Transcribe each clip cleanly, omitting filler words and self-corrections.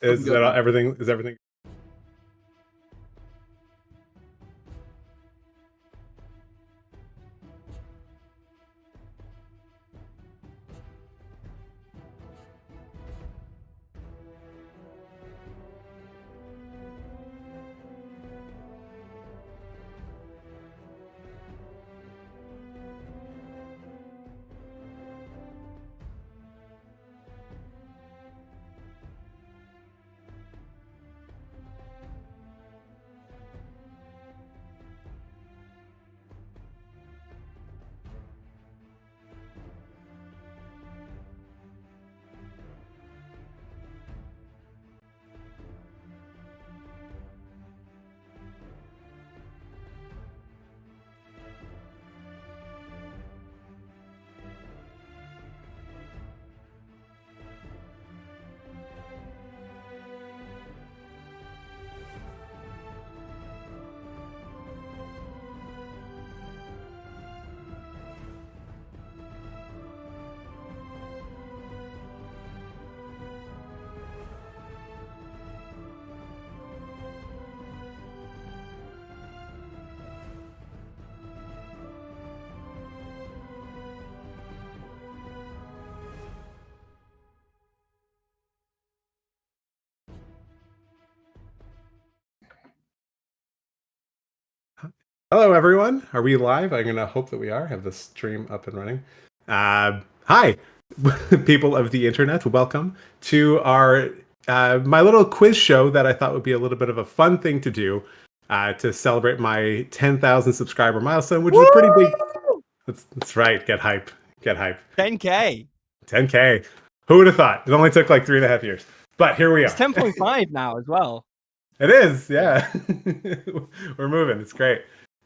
Is that everything? Is everything? Hello, everyone. Are we live? I'm gonna hope that we are. Have the stream up and running. Hi, people of the internet. Welcome to our my little quiz show that I thought would be a little bit of a fun thing to do to celebrate my 10,000 subscriber milestone, which is a pretty big. That's right. Get hype. Get hype. 10K. 10K. Who would have thought? It only took like 3.5 years, but here we are. It's 10.5 now as well. It is, yeah. We're moving. It's great.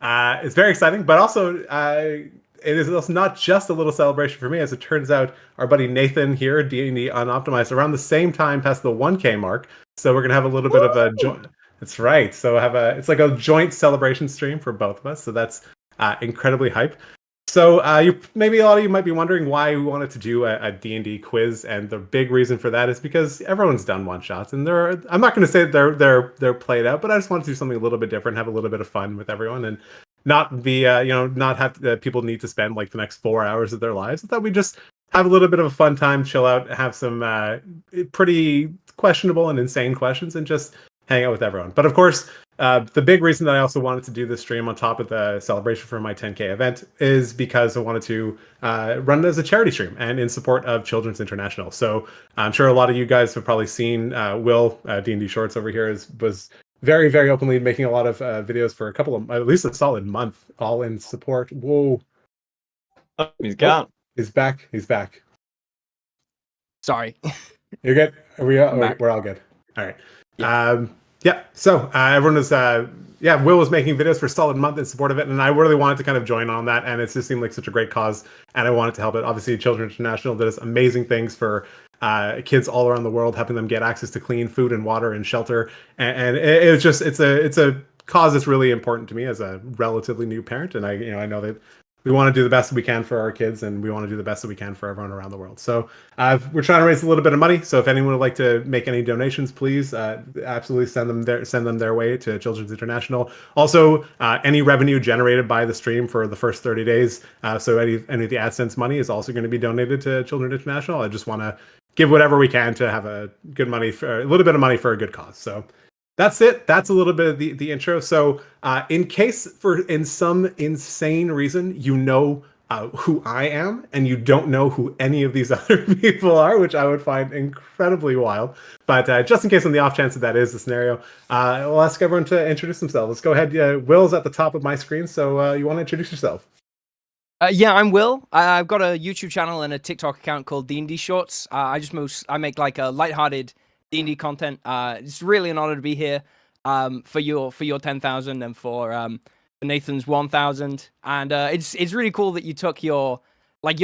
It's very exciting, but also it is also not just a little celebration for me. As it turns out, our buddy Nathan here, D&D Unoptimized, around the same time passed the 1K mark. So we're gonna have a little bit of a joint. That's right. So it's like a joint celebration stream for both of us. So that's incredibly hype. So maybe a lot of you might be wondering why we wanted to do a D&D quiz, and the big reason for that is because everyone's done one shots, and I'm not going to say they're played out, but I just wanted to do something a little bit different, have a little bit of fun with everyone, and not be not have people need to spend like the next 4 hours of their lives. I thought we'd just have a little bit of a fun time, chill out, have some pretty questionable and insane questions, and just hang out with everyone. But of course, the big reason that I also wanted to do this stream on top of the celebration for my 10K event is because I wanted to run it as a charity stream and in support of Children's International. So I'm sure a lot of you guys have probably seen Will, D&D Shorts over here, was very, very openly making a lot of videos for at least a solid month, all in support. Whoa. Oh, he's gone. He's back. He's back. Sorry. You're good? We're all good. All right. Yeah. So everyone was, Will was making videos for a solid month in support of it, and I really wanted to kind of join on that, and it just seemed like such a great cause, and I wanted to help it. Obviously, Children's International does amazing things for kids all around the world, helping them get access to clean food and water and shelter, and it's a cause that's really important to me as a relatively new parent, and I know that we want to do the best that we can for our kids, and we want to do the best that we can for everyone around the world. So we're trying to raise a little bit of money. So if anyone would like to make any donations, please absolutely send them their way to Children's International. Also, any revenue generated by the stream for the first 30 days, so any of the AdSense money is also going to be donated to Children's International. I just want to give whatever we can to have a little bit of money for a good cause. So that's it. That's a little bit of the intro. So in case in some insane reason you know who I am and you don't know who any of these other people are, which I would find incredibly wild, but just in case on the off chance that is the scenario, I'll ask everyone to introduce themselves. Let's go ahead. Will's at the top of my screen, so you want to introduce yourself? Yeah, I'm Will. I've got a YouTube channel and a TikTok account called D&D Shorts. I make like a lighthearted D&D content. It's really an honor to be here for your 10,000 and for Nathan's 1,000. And it's really cool that you took your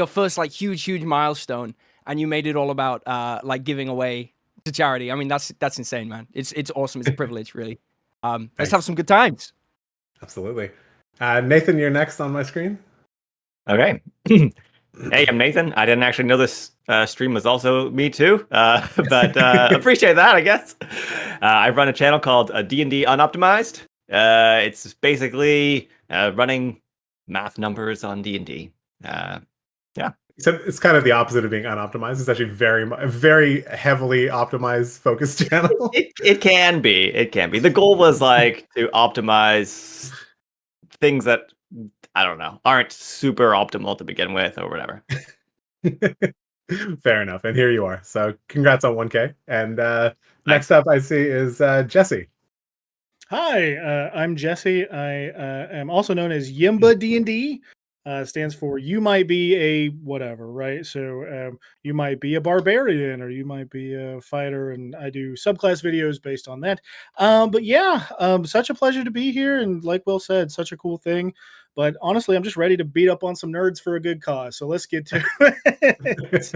first like huge milestone and you made it all about like giving away to charity. I mean, that's insane, man. It's awesome. It's a privilege, really. Let's have some good times. Absolutely. Nathan, you're next on my screen. Okay. Hey, I'm Nathan. I didn't actually know this stream was also me too, but appreciate that, I guess. I run a channel called D&D Unoptimized. It's basically running math numbers on D&D. Yeah. So it's kind of the opposite of being unoptimized. It's actually very heavily optimized focused channel. It can be. It can be. The goal was like to optimize things that, I don't know, aren't super optimal to begin with or whatever. Fair enough. And here you are. So congrats on 1K. And next up I see is Jesse. Hi, I'm Jesse. I am also known as Yimba D&D. Stands for you might be a whatever, right? So you might be a barbarian or you might be a fighter, and I do subclass videos based on that. But yeah, such a pleasure to be here, and like Will said, such a cool thing. But honestly, I'm just ready to beat up on some nerds for a good cause. So let's get to it.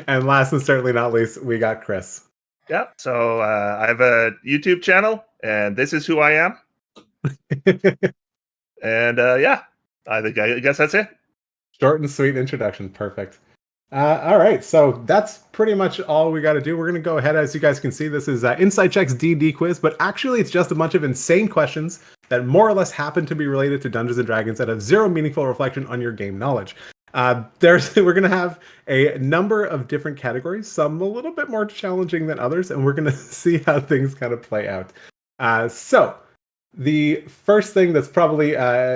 And last and certainly not least, we got Chris. Yeah, so I have a YouTube channel, and this is who I am. And yeah, I guess that's it. Short and sweet introduction. Perfect. All right, so that's pretty much all we got to do. We're going to go ahead. As you guys can see, this is Insight Check's D&D quiz, but actually it's just a bunch of insane questions that more or less happen to be related to Dungeons & Dragons that have zero meaningful reflection on your game knowledge. We're going to have a number of different categories, some a little bit more challenging than others, and we're going to see how things kind of play out. So the first thing that's probably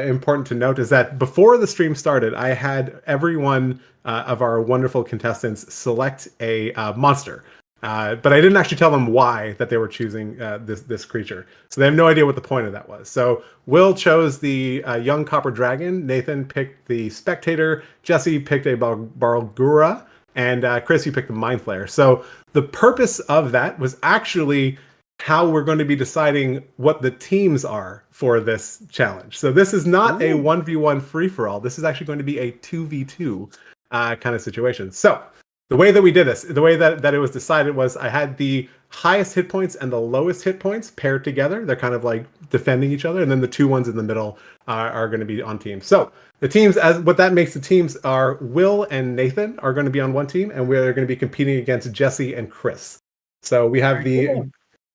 important to note is that before the stream started, I had everyone of our wonderful contestants select a monster. But I didn't actually tell them why that they were choosing this creature. So they have no idea what the point of that was. So Will chose the young copper dragon. Nathan picked the spectator. Jesse picked a Barlgura. And Chris, you picked the mind flayer. So the purpose of that was actually how we're going to be deciding what the teams are for this challenge. So this is not a 1v1 free-for-all. This is actually going to be a 2v2 kind of situation. So the way that we did this, the way that it was decided was I had the highest hit points and the lowest hit points paired together. They're kind of like defending each other. And then the two ones in the middle are going to be on teams. So the teams, as what that makes the teams are Will and Nathan are going to be on one team. And we're going to be competing against Jesse and Chris. So we have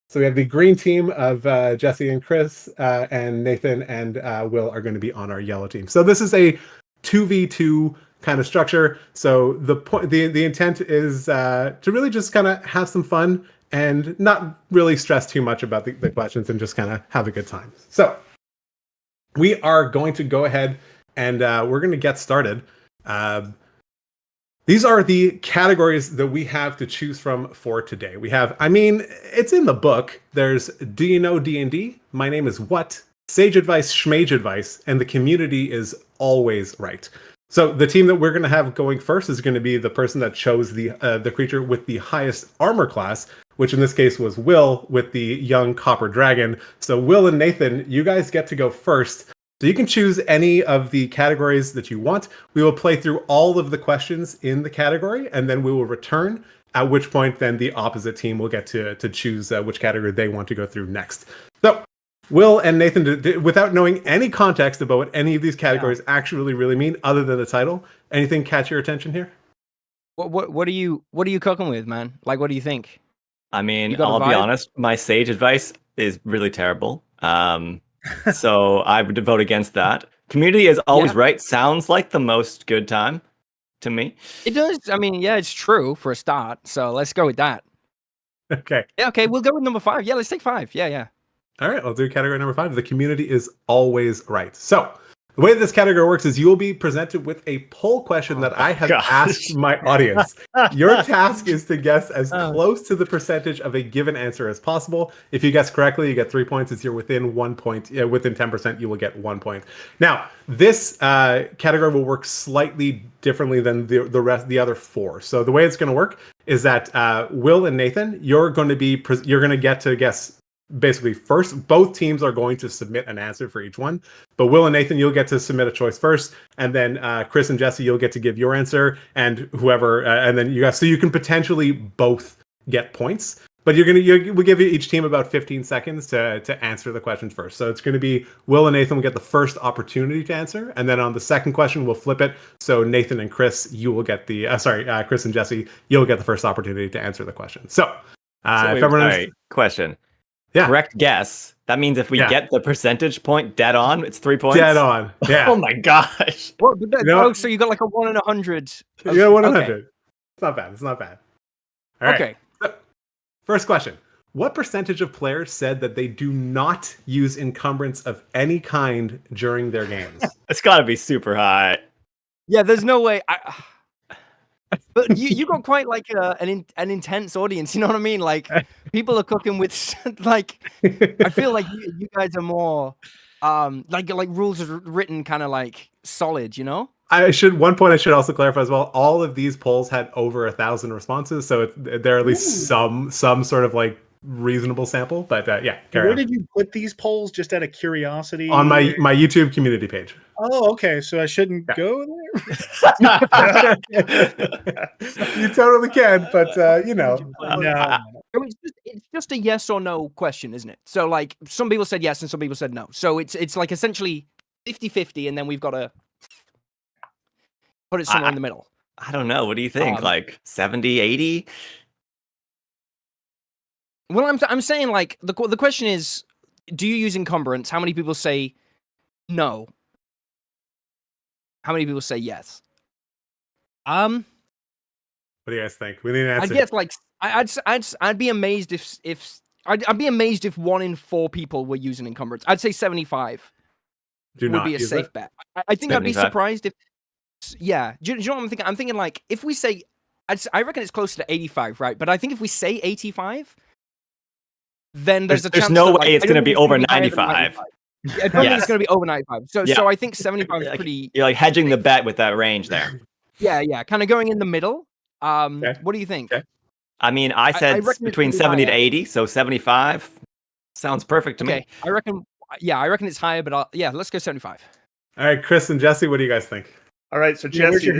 So we have the green team of Jesse and Chris, and Nathan and Will are going to be on our yellow team. So this is a 2v2 kind of structure. So the intent is to really just kind of have some fun and not really stress too much about the questions and just kind of have a good time. So we are going to go ahead and we're going to get started. These are the categories that we have to choose from for today. We have, I mean, it's in the book. There's Do You Know D&D? My Name is What? Sage Advice, Schmage Advice, and the community is always right. So the team that we're going to have going first is going to be the person that chose the creature with the highest armor class, which in this case was Will with the young copper dragon. So Will and Nathan, you guys get to go first. So you can choose any of the categories that you want. We will play through all of the questions in the category, and then we will return, at which point then the opposite team will get to choose which category they want to go through next. So Will and Nathan, without knowing any context about what any of these categories actually really mean, other than the title, anything catch your attention here? What are you cooking with, man? Like, what do you think? I mean, I'll be honest, my sage advice is really terrible. So I would vote against that. Community is always right. Sounds like the most good time to me. It does. I mean, yeah, it's true for a start. So let's go with that. Okay. Yeah, okay, we'll go with number 5. Yeah, let's take 5. Yeah. All right, I'll do category number 5. The community is always right. So the way this category works is you will be presented with a poll question that I have asked my audience. Your task is to guess as close to the percentage of a given answer as possible. If you guess correctly, you get 3 points. If you're within 1 point, within 10%, you will get 1 point. Now, this category will work slightly differently than the other 4. So the way it's going to work is that Will and Nathan, you're going to get to guess. Basically, first, both teams are going to submit an answer for each one. But Will and Nathan, you'll get to submit a choice first, and then Chris and Jesse, you'll get to give your answer, and whoever, and then you guys. So you can potentially both get points. But we'll give you each team about 15 seconds to answer the questions first. So it's going to be Will and Nathan will get the first opportunity to answer, and then on the second question we'll flip it. So Nathan and Chris, you will get the Chris and Jesse, you'll get the first opportunity to answer the question. So, if everyone question. Yeah. Correct guess. That means if we get the percentage point dead on, it's 3 points. Dead on. Yeah. Oh my gosh. Well, so you got like a 1 in 100. You got 1 in 100. It's not bad. It's not bad. All right. Okay. So, first question. What percentage of players said that they do not use encumbrance of any kind during their games? It's got to be super high. Yeah, there's no way. But you got quite like an intense audience. You know what I mean? Like people are cooking with like. I feel like you guys are more like rules are written kind of like solid. You know. I should also clarify as well. All of these polls had over 1,000 responses, so there are at least some sort of like reasonable sample. But yeah, where did you put these polls? Just out of curiosity, on my YouTube community page. Oh, okay. So I shouldn't go there. You totally can, but No. It's just a yes or no question, isn't it? So like some people said yes and some people said no. So it's like essentially 50-50, and then we've got to put it somewhere in the middle. I don't know. What do you think? Like 70, 80? Well, I'm saying like the question is, do you use encumbrance? How many people say no? How many people say yes? What do you guys think? We need an answer. I guess like I'd be amazed if I'd be amazed if 1 in 4 people were using encumbrance. I'd say 75 would be a safe bet. I think 75. I'd be surprised if. Yeah, do you know what I'm thinking? I'm thinking like if we say, I reckon it's closer to 85, right? But I think if we say 85, then there's a chance. There's no that, way it's going to be over 95. I don't think it's going to be over 95. So I think 75 is pretty. You're like hedging the bet with that range there. Yeah, kind of going in the middle. What do you think? Okay. I mean, I said between 70 to 80, so 75 sounds perfect to me. I reckon it's higher, but let's go 75. All right, Chris and Jesse, what do you guys think? All right, so Jesse,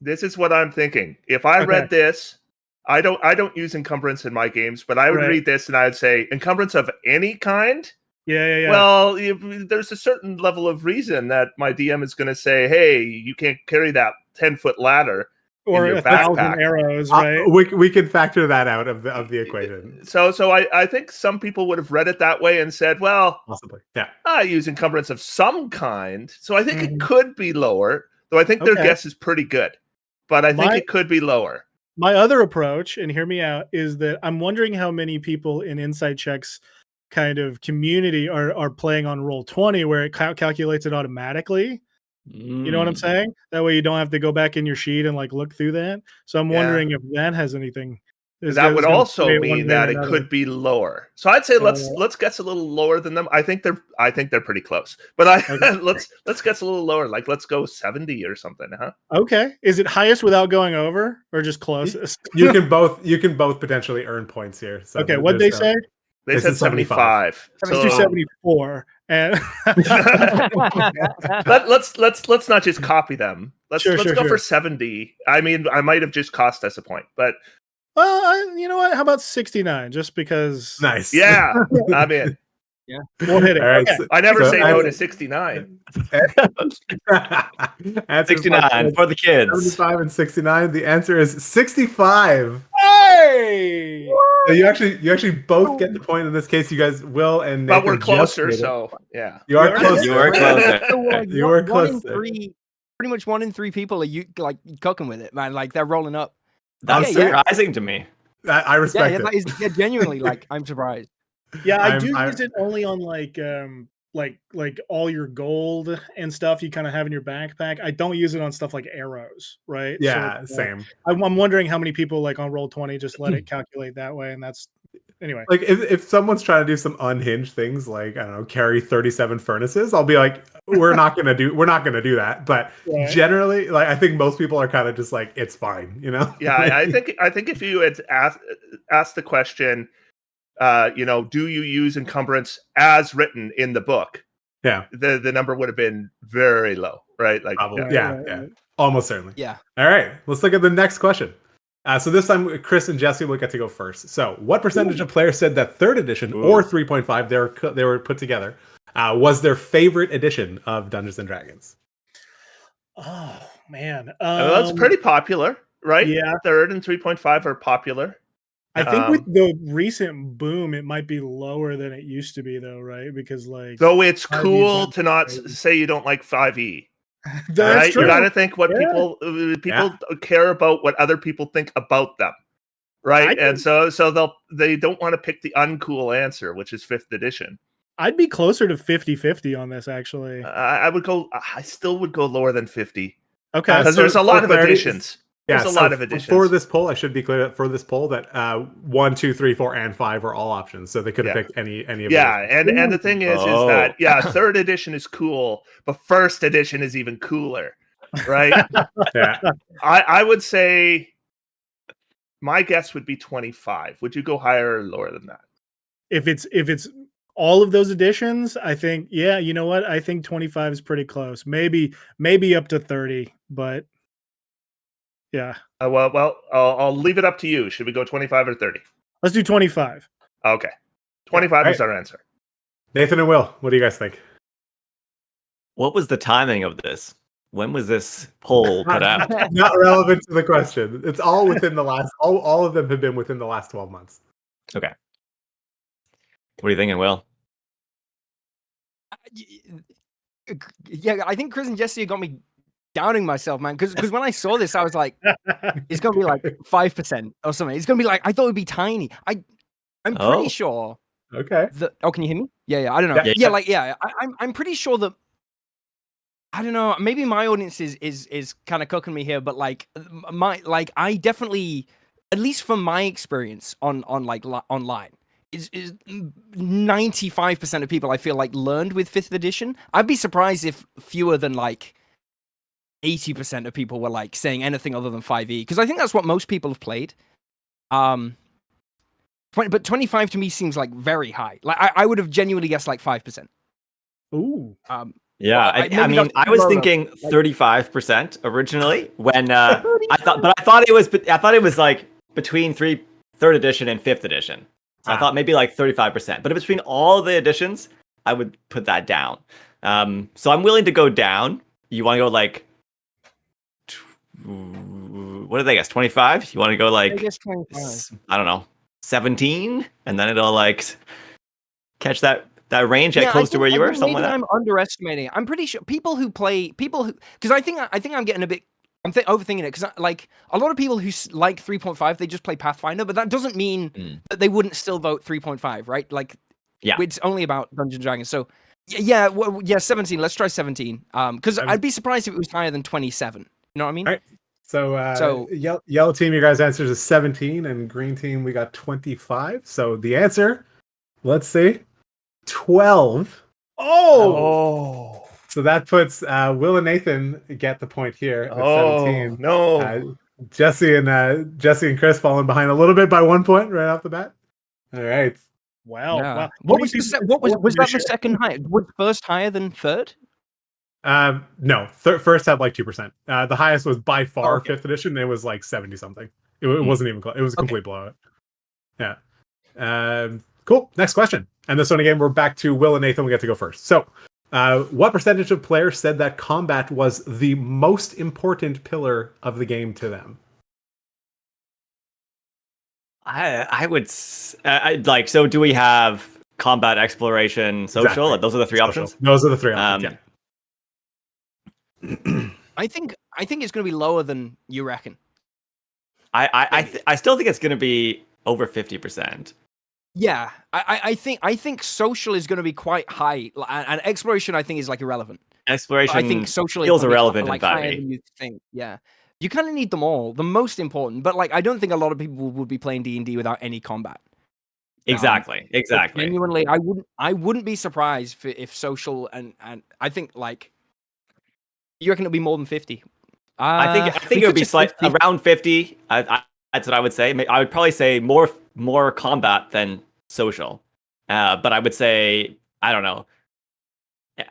this is what I'm thinking. If I read this, I don't use encumbrance in my games, but I would read this and I'd say encumbrance of any kind. Yeah. Well, there's a certain level of reason that my DM is going to say, "Hey, you can't carry that 10-foot ladder or in your 1,000 arrows," right? We can factor that out of the equation. So I think some people would have read it that way and said, "Well, possibly, yeah, I use encumbrance of some kind." So I think it could be lower, though. I think their guess is pretty good, but I think it could be lower. My other approach, and hear me out, is that I'm wondering how many people in Insight Check's kind of community are playing on Roll20, where it calculates it automatically. You know what I'm saying? That way you don't have to go back in your sheet and like look through that. So I'm wondering if that has anything. That would also mean that it could be lower. So I'd say let's guess a little lower than them. I think they're pretty close. But let's guess a little lower. Like let's go 70 or something, huh? Okay. Is it highest without going over or just closest? You can both potentially earn points here. So okay, what'd they say? They said 75. Let's do 74. And let's not just copy them. Let's go for 70. I mean, I might have just cost us a point, but you know what? How about 69? Just because. Nice. Yeah, I'm in. Yeah, we'll hit it. All right, okay. I never say no to 69. 69 for the kids. 75 and 69. The answer is 65. Hey! So you actually both get the point in this case. You guys will and but we're closer, so yeah. You are closer. You are closer. You are closer. Pretty much 1 in 3 people are like cooking with it, man. Like they're rolling up. That's surprising to me. I respect it. That is genuinely like I'm surprised. Yeah, I use it only on like all your gold and stuff you kind of have in your backpack. I don't use it on stuff like arrows, right? Yeah, so, same. I'm wondering how many people like on Roll20 just let it calculate that way, and that's anyway. Like if someone's trying to do some unhinged things, like I don't know, carry 37 furnaces, I'll be like, we're not gonna do that. But generally, like I think most people are kind of just like, it's fine, you know? Yeah, I think if you had asked the question, do you use encumbrance as written in the book? Yeah, the number would have been very low, right? Like probably, yeah, almost certainly. Yeah. All right, let's look at the next question. So this time, Chris and Jesse will get to go first. So, what percentage of players said that 3rd edition or 3.5 they were put together was their favorite edition of Dungeons and Dragons? Oh man, That's pretty popular, right? Yeah, 3rd and 3.5 are popular. I think with the recent boom, it might be lower than it used to be, though, right? Because like, though it's 5e cool to not crazy. say you don't like 5e. That's Right? true. You got to think what Yeah. people care about, what other people think about them, right? And so they don't want to pick the uncool answer, which is 5th edition. I'd be closer to 50-50 on this, actually. I still would go lower than 50. Okay, because there's a lot of editions. There's a lot of editions. For this poll, I should be clear that for this poll that 1, 2, 3, 4, and 5 are all options, so they could have picked any of them. And the thing is that 3rd edition is cool, but 1st edition is even cooler, right? Yeah. I would say my guess would be 25. Would you go higher or lower than that? If it's all of those editions, I think, yeah, you know what? I think 25 is pretty close. Maybe up to 30, but yeah. Well, I'll leave it up to you. Should we go 25 or 30? Let's do 25. Okay. 25 is our answer. Nathan and Will, what do you guys think? What was the timing of this? When was this poll put out? Not relevant to the question. It's all within the last. All of them have been within the last 12 months. Okay. What are you thinking, Will? Yeah, I think Chris and Jesse got me doubting myself, man. Because when I saw this, I was like, it's gonna be like 5% or something. It's gonna be like, I thought it would be tiny. I'm pretty sure. Okay. Can you hear me? Yeah. I don't know. Yeah. I'm pretty sure that. I don't know. Maybe my audience is kind of cooking me here, but like I definitely, at least from my experience online, is 95% of people I feel like learned with 5th edition. I'd be surprised if fewer than like 80% of people were like saying anything other than 5e, because I think that's what most people have played. But 25 to me seems like very high. Like I would have genuinely guessed like 5%. Ooh. Yeah, I mean, I was thinking 35% originally when I thought it was like between 3rd edition and 5th edition. So I thought maybe like 35%. But between all the editions, I would put that down. So I'm willing to go down. You want to go like, what did they guess? 25? You want to go like, I guess 25. I don't know, 17, and then it'll like catch that range close to where you were, something like that. I'm underestimating. I'm pretty sure people who because I think I'm getting a bit. I'm overthinking it because like a lot of people who like 3.5, they just play Pathfinder, but that doesn't mean that they wouldn't still vote 3.5, right? Like, it's only about Dungeons & Dragons. So, 17. Let's try 17. Because I'd be surprised if it was higher than 27. You know what I mean? All right. So yellow team, your guys' answers is 17, and green team, we got 25. So the answer, let's see, 12. Oh. So that puts Will and Nathan get the point here with 17. No. Jesse and Chris falling behind a little bit by 1 point right off the bat. All right. Wow. Yeah. Wow. What was that the second high? Was first higher than 3rd? No. First had like 2%. The highest was by far 5th edition. It was like 70 something. It wasn't even close. It was a complete blowout. Yeah. Cool. Next question. And this one again, we're back to Will and Nathan. We get to go first. So, what percentage of players said that combat was the most important pillar of the game to them? I would like. So, do we have combat, exploration, social? Exactly. Those are the three options. Those are the three options. I think it's going to be lower than you reckon. I still think it's going to be over 50%. Yeah, I think social is going to be quite high, and exploration I think is like irrelevant. Exploration, I think social feels is irrelevant like in 5e. higher than you think. Yeah, you kind of need them all. The most important, but like I don't think a lot of people would be playing D&D without any combat. Exactly. Genuinely, I wouldn't be surprised if social and I think like you reckon it'll be more than 50. I think it would be around 50. That's what I would say. I would probably say more combat than social. But I would say, I don't know.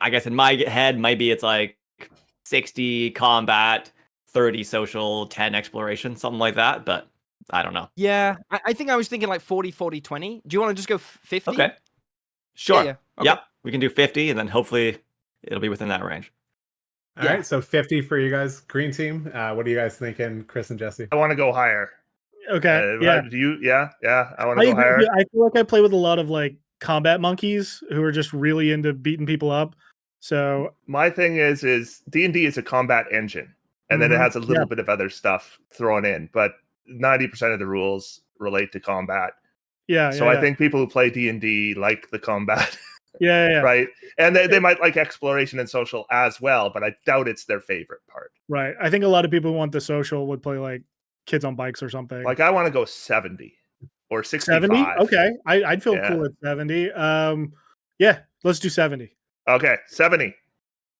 I guess in my head, maybe it's like 60 combat, 30 social, 10 exploration, something like that. But I don't know. Yeah, I think I was thinking like 40, 40, 20. Do you want to just go 50? Okay. Sure. Yeah. Okay. Yep. We can do 50, and then hopefully it'll be within that range. All right, so 50 for you guys, green team. What are you guys thinking, Chris and Jesse? I want to go higher. Okay. Yeah. Do you? Yeah. I want to go higher. I feel like I play with a lot of like combat monkeys who are just really into beating people up. So my thing is D&D is a combat engine, and then it has a little bit of other stuff thrown in, but 90% of the rules relate to combat. Yeah. So I think people who play D&D like the combat. Yeah. Right. And they might like exploration and social as well, but I doubt it's their favorite part. Right. I think a lot of people who want the social would play like Kids on Bikes or something. Like I want to go 70 or 65. 70? Okay. I'd feel cool at 70. Yeah, let's do 70. Okay, 70.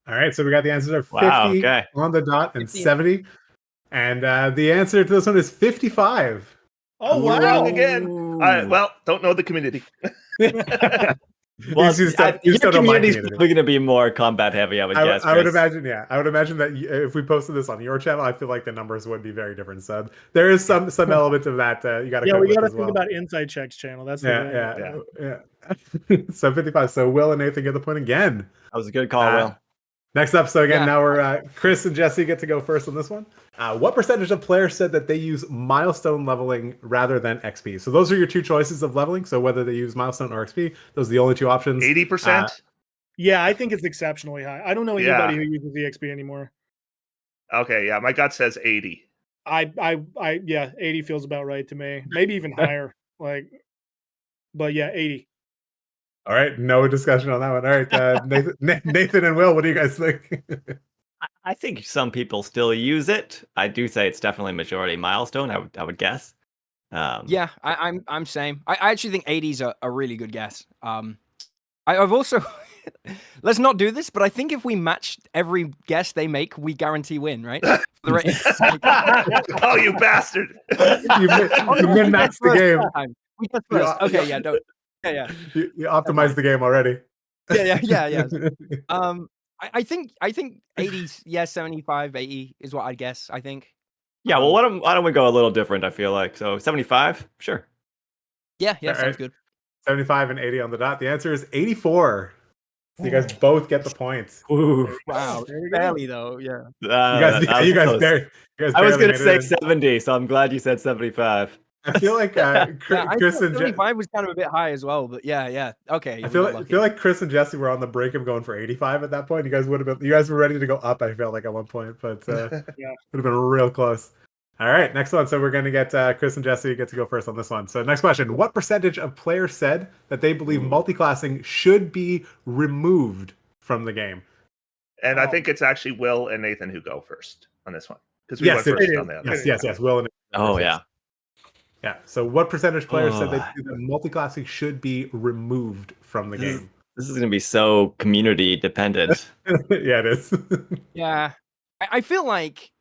All right, so we got the answers are 50 on the dot and 50. 70. And the answer to this one is 55. Oh, wow. Wrong again. Well, don't know the community. Well, your community is probably going to be more combat heavy, I would guess. I would imagine, I would imagine that if we posted this on your channel, I feel like the numbers would be very different. So there is some element of that you got to. Yeah, we got to think about Inside Checks channel. That's yeah. So 55. So Will and Nathan get the point again. That was a good call, Will. Next up, so again, now we're Chris and Jesse get to go first on this one. What percentage of players said that they use milestone leveling rather than XP? So those are your two choices of leveling. So whether they use milestone or XP, those are the only two options. 80%? Yeah, I think it's exceptionally high. I don't know anybody who uses the XP anymore. Okay, yeah, my gut says 80. Yeah, 80 feels about right to me. Maybe even higher. But yeah, 80. All right, no discussion on that one. All right, Nathan and Will, what do you guys think? I think some people still use it. I do say it's definitely majority milestone. I would guess. Yeah, I'm same. I actually think 80's a really good guess. I've also let's not do this, but I think if we match every guess they make, we guarantee win, right? Oh, you bastard! you min-maxed the game. We guess first. Okay, yeah, don't. Yeah. You optimized the game already. Yeah. I think 80s, 75, 80 is what I'd guess, I think. Yeah, well, why don't we go a little different, I feel like. So 75, sure. Yeah, sounds good. 75 and 80 on the dot. The answer is 84. So you guys both get the points. Ooh. Wow. Barely though, yeah. You guys I was going to say 70, so I'm glad you said 75. I feel like Chris and 75 was kind of a bit high as well, but yeah. Okay. I feel like Chris and Jesse were on the brink of going for 85 at that point. You guys were ready to go up, I felt like, at one point, but would have been real close. All right, next one. So we're going to get Chris and Jesse get to go first on this one. So next question. What percentage of players said that they believe multiclassing should be removed from the game? And I think it's actually Will and Nathan who go first on this one. Because we went first on the other. Yes. Will and Nathan. Oh, yeah. Yeah. So what percentage of players said that multiclassing should be removed from the game? This is going to be so community dependent. Yeah, it is. Yeah. I feel like,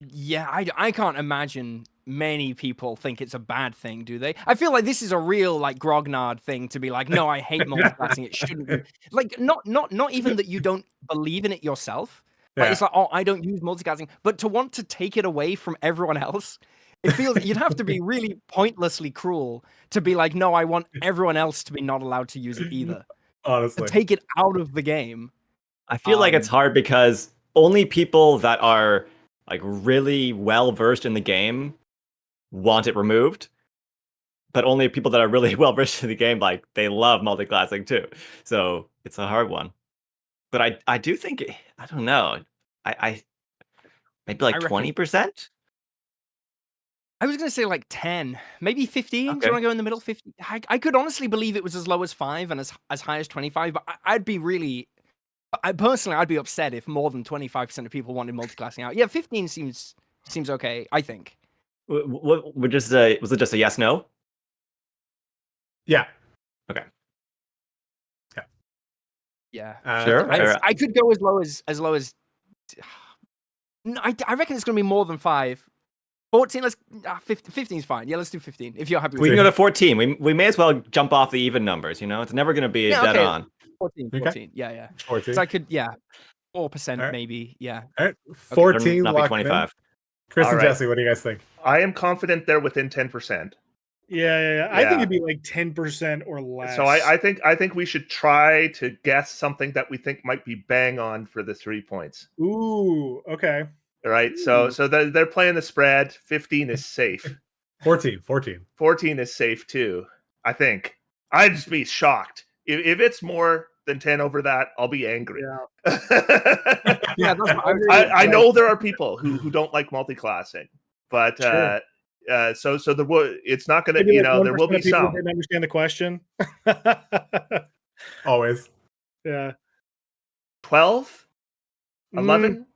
I can't imagine many people think it's a bad thing, do they? I feel like this is a real like grognard thing to be like, no, I hate multiclassing. It shouldn't be. Like, not even that you don't believe in it yourself. Like, it's like, oh, I don't use multiclassing. But to want to take it away from everyone else, it feels you'd have to be really pointlessly cruel to be like, no, I want everyone else to be not allowed to use it either. Honestly. To take it out of the game. I feel like it's hard because only people that are like really well versed in the game want it removed. But only people that are really well versed in the game, like they love multiclassing too. So it's a hard one. But I do think, I don't know. I maybe like 20%. I was going to say like 10, maybe 15. Okay. Do you want to go in the middle? 50. I could honestly believe it was as low as 5 and as high as 25, but I'd be upset if more than 25% of people wanted multiclassing out. Yeah, 15 seems okay, I think. Was it just a yes, no? Yeah. Okay. Yeah. Sure. I could go as low as no, I reckon it's going to be more than 5. 14, 15 is fine. Yeah, let's do 15 if you're happy with it. We can go to 14. We may as well jump off the even numbers, It's never going to be dead on. 14. Okay. Yeah. 14. So I could, 4% maybe. Yeah. All right. 14 not be locked 25. Chris All and right. Jesse, what do you guys think? I am confident they're within 10%. Yeah. I think it'd be like 10% or less. So I think we should try to guess something that we think might be bang on for the 3 points. Ooh, okay. All right. So they're playing the spread. 15 is safe. 14. 14 is safe too. I think. I'd just be shocked if it's more than 10 over that. I'll be angry. Yeah. Yeah, that's what I know there are people who don't like multi-classing, but Sure. so it's not going to, Maybe you like know, there will 1% be of people some. didn't understand the question. Always. Yeah. 12, 11.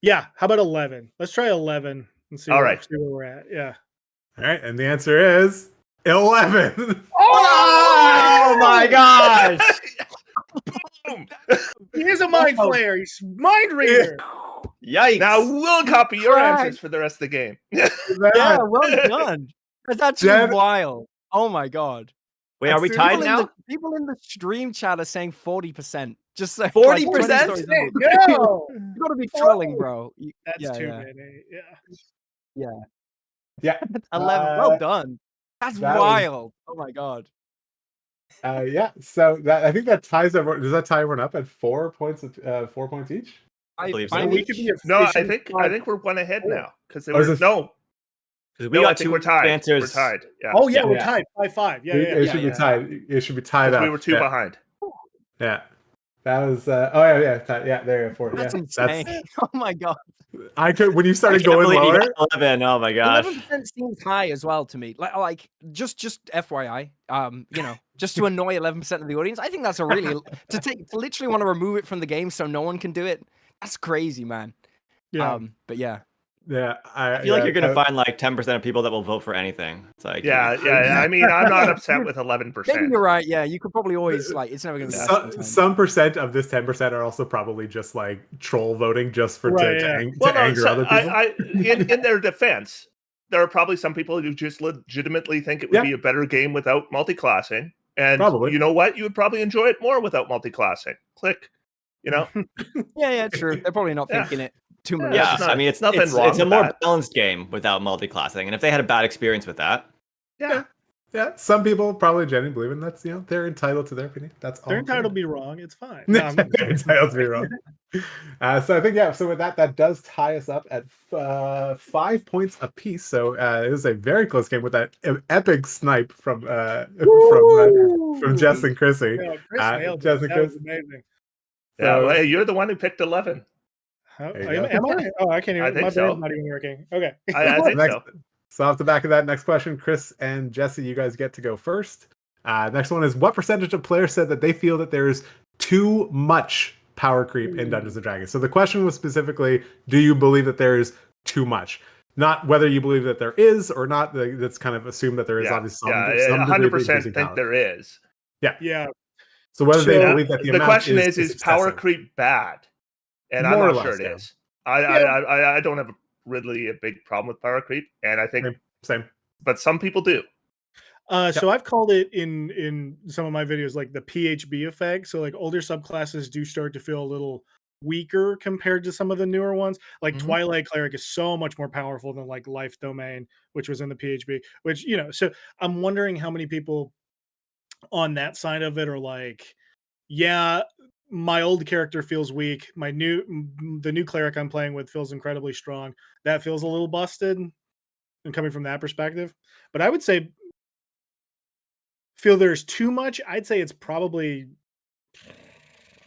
Yeah. How about 11? Let's try 11 and see, All where, right. see where we're at. Yeah. All right, and the answer is 11. Oh my gosh! Boom. He is a mind flayer. He's mind reader. Yikes! Now we'll copy your Right. answers for the rest of the game. Yeah, well done. That's actually Jen- wild. Oh my god. Wait, are we tied now? People in the stream chat are saying 40%. Just so 40%? No. You gotta be trolling, bro. That's too many. Yeah. Yeah. 11. Well done. That's that was- wild. Oh my god. Yeah. So I think that ties everyone. Does that tie everyone up at 4 points? 4 points each? I believe so. five We each. could be No, I efficient. think we're one ahead now because Oh, is this- no. Because we No, I got think 2 we're tied. answers. We're tied. Yeah. Oh yeah, Yeah. we're tied 5-5. Yeah. It should yeah. be tied. It should be tied 'Cause up. we were 2 behind. Yeah. That was. Yeah. There you go. 4. That's yeah. insane. Oh my god. I could when you I started can't going believe you lower. got 11. Oh my gosh! 11% seems high as well to me. Like just FYI, just to annoy 11% of the audience. I think that's a really to literally want to remove it from the game so no one can do it. That's crazy, man. Yeah. But yeah. Yeah. I feel like you're gonna find like 10% of people that will vote for anything. It's like Yeah. I mean, I'm not upset with 11%. Maybe you're right. Yeah, you could probably always it's never gonna be less than 10. Some percent of this 10% are also probably just like troll voting just for Right, to, yeah. to anger other people. In their defense, there are probably some people who just legitimately think it would Yeah. be a better game without multi-classing. And Probably. you know what? You would probably enjoy it more without multi-classing. Click. You know? Yeah, true. They're probably not Yeah. thinking it too much. Yeah, It's not- I mean, it's nothing it's, wrong it's a with more that. balanced game without multi-classing, and if they had a bad experience with that, Yeah. Yeah, some people probably genuinely believe in that's they're entitled to their opinion. That's all. They're I'm saying. entitled to be wrong. It's fine. No, I'm- They're entitled to be wrong. So I think so with that does tie us up at 5 points apiece. So it was a very close game with that epic snipe from Jess and Chrissy. Yeah, Chris nailed it. Jess and That Chris. was amazing. Yeah. So- Well, hey, you're the one who picked 11. There you go. Am I? Oh, I can't even. I think My so. brain's not even working. Okay. I think Next- so. So off the back of that, next question, Chris and Jesse, you guys get to go first. Next one is what percentage of players said that they feel that there's too much power creep in Dungeons and Dragons? So the question was specifically, do you believe that there's too much? Not whether you believe that there is or not. That's kind of assumed that there is obviously some degree of 100% increasing think power. there is. Yeah. So whether they So, believe that the amount question is power excessive. creep bad? And More or I'm not sure less, it yeah. is. I don't have really a big problem with power creep, and I think, Same. but some people do. So I've called it in some of my videos like the PHB effect. So like older subclasses do start to feel a little weaker compared to some of the newer ones. Like Mhm. Twilight Cleric is so much more powerful than like Life Domain, which was in the PHB. Which so I'm wondering how many people on that side of it are like, yeah, my old character feels weak. The new cleric I'm playing with feels incredibly strong. That feels a little busted, and coming from that perspective. But I would say feel there's too much. I'd say it's probably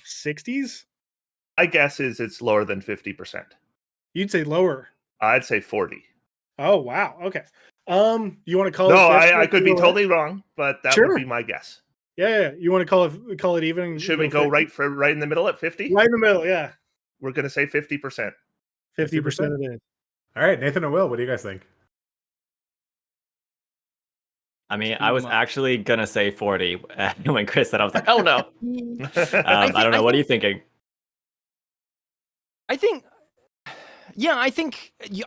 60s. My guess is it's lower than 50%. You'd say lower. I'd say 40. Oh wow. Okay. You want to call No, it? 50? I could be totally wrong, but that Sure. would be my guess. Yeah. You want to call it even? Should we go right in the middle at 50? Right in the middle? Yeah. We're going to say 50%. 50% it is. All right, Nathan and Will, what do you guys think? I mean, Too I was much. actually gonna say 40 when Chris said. I was like, oh no. I don't know. I What are you thinking? I think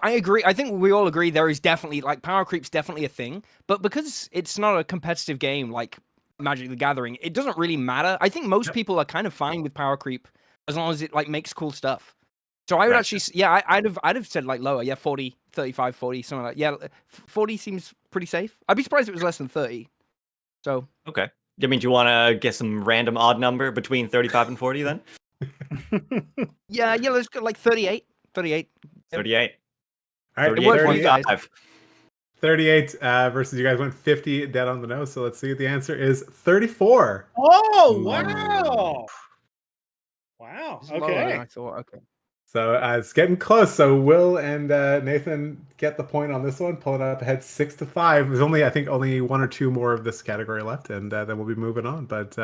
I agree. I think we all agree there is definitely like power creep's definitely a thing, but because it's not a competitive game like Magic the Gathering, it doesn't really matter. I think most people are kind of fine with power creep as long as it like makes cool stuff. So I would actually, yeah, I'd have said like lower, yeah, 40, 35, 40, something like that. Yeah, 40 seems pretty safe. I'd be surprised if it was less than 30. So okay. I mean, do you want to get some random odd number between 35 and 40 then? yeah, let's go like 38. 38. 38. All right, 38.5. 38 versus you guys went 50 dead on the nose. So let's see. The answer is 34. Oh, wow. Wow. It's lower than Okay. I thought. Okay. So it's getting close. So Will and Nathan get the point on this one, pulling up ahead 6-5. There's only, I think, only one or two more of this category left, and then we'll be moving on. But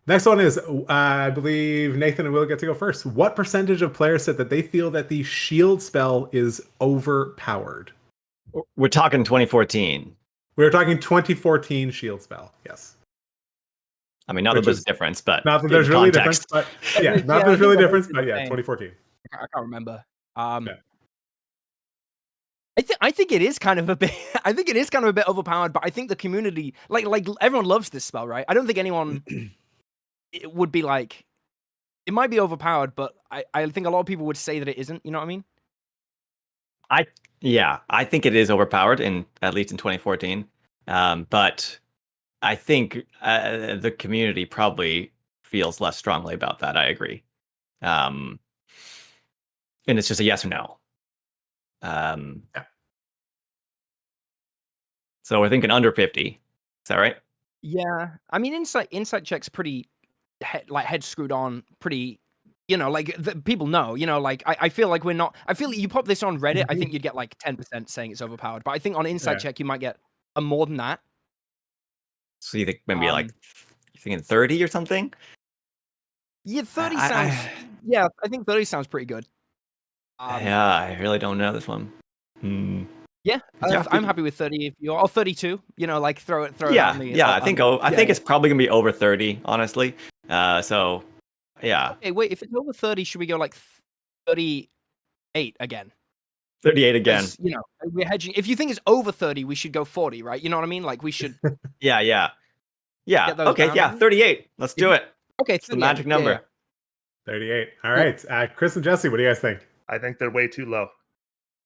next one is, I believe Nathan and Will get to go first. What percentage of players said that they feel that the shield spell is overpowered? We're talking 2014. We were talking 2014 shield spell. Yes. I mean, not that there's a difference, but not that there's really a difference, but yeah, not that there's really a difference, but yeah, 2014. I can't remember. I think it is kind of a bit. I think it is kind of a bit overpowered, but I think the community, like everyone loves this spell, right? I don't think anyone it would be like. It might be overpowered, but I think a lot of people would say that it isn't. You know what I mean? I think it is overpowered at least in 2014. But I think the community probably feels less strongly about that. I agree. And it's just a yes or no. So we're thinking under 50. Is that right? Yeah. I mean, insight check's pretty head screwed on, pretty. You know, like people know. You know, like I feel like we're not. I feel like you pop this on Reddit, I think you'd get like 10% saying it's overpowered. But I think on insight check you might get more than that. So you think maybe like you're thinking 30 or something? Yeah, 30 sounds. Yeah, I think 30 sounds pretty good. Yeah, I really don't know this one. Yeah, I'm happy with 30 if you're, or 32. You know, like throw it. Yeah, I think it's probably gonna be over 30, honestly. So yeah. Okay, wait. If it's over 30, should we go like 38 again? 38 again. You know, we're hedging. If you think it's over 30, we should go 40, right? You know what I mean? Like we should. Yeah. Okay, yeah, 38. Let's do it. Okay, it's the magic number. Yeah. 38. All right. Chris and Jesse, what do you guys think? I think they're way too low.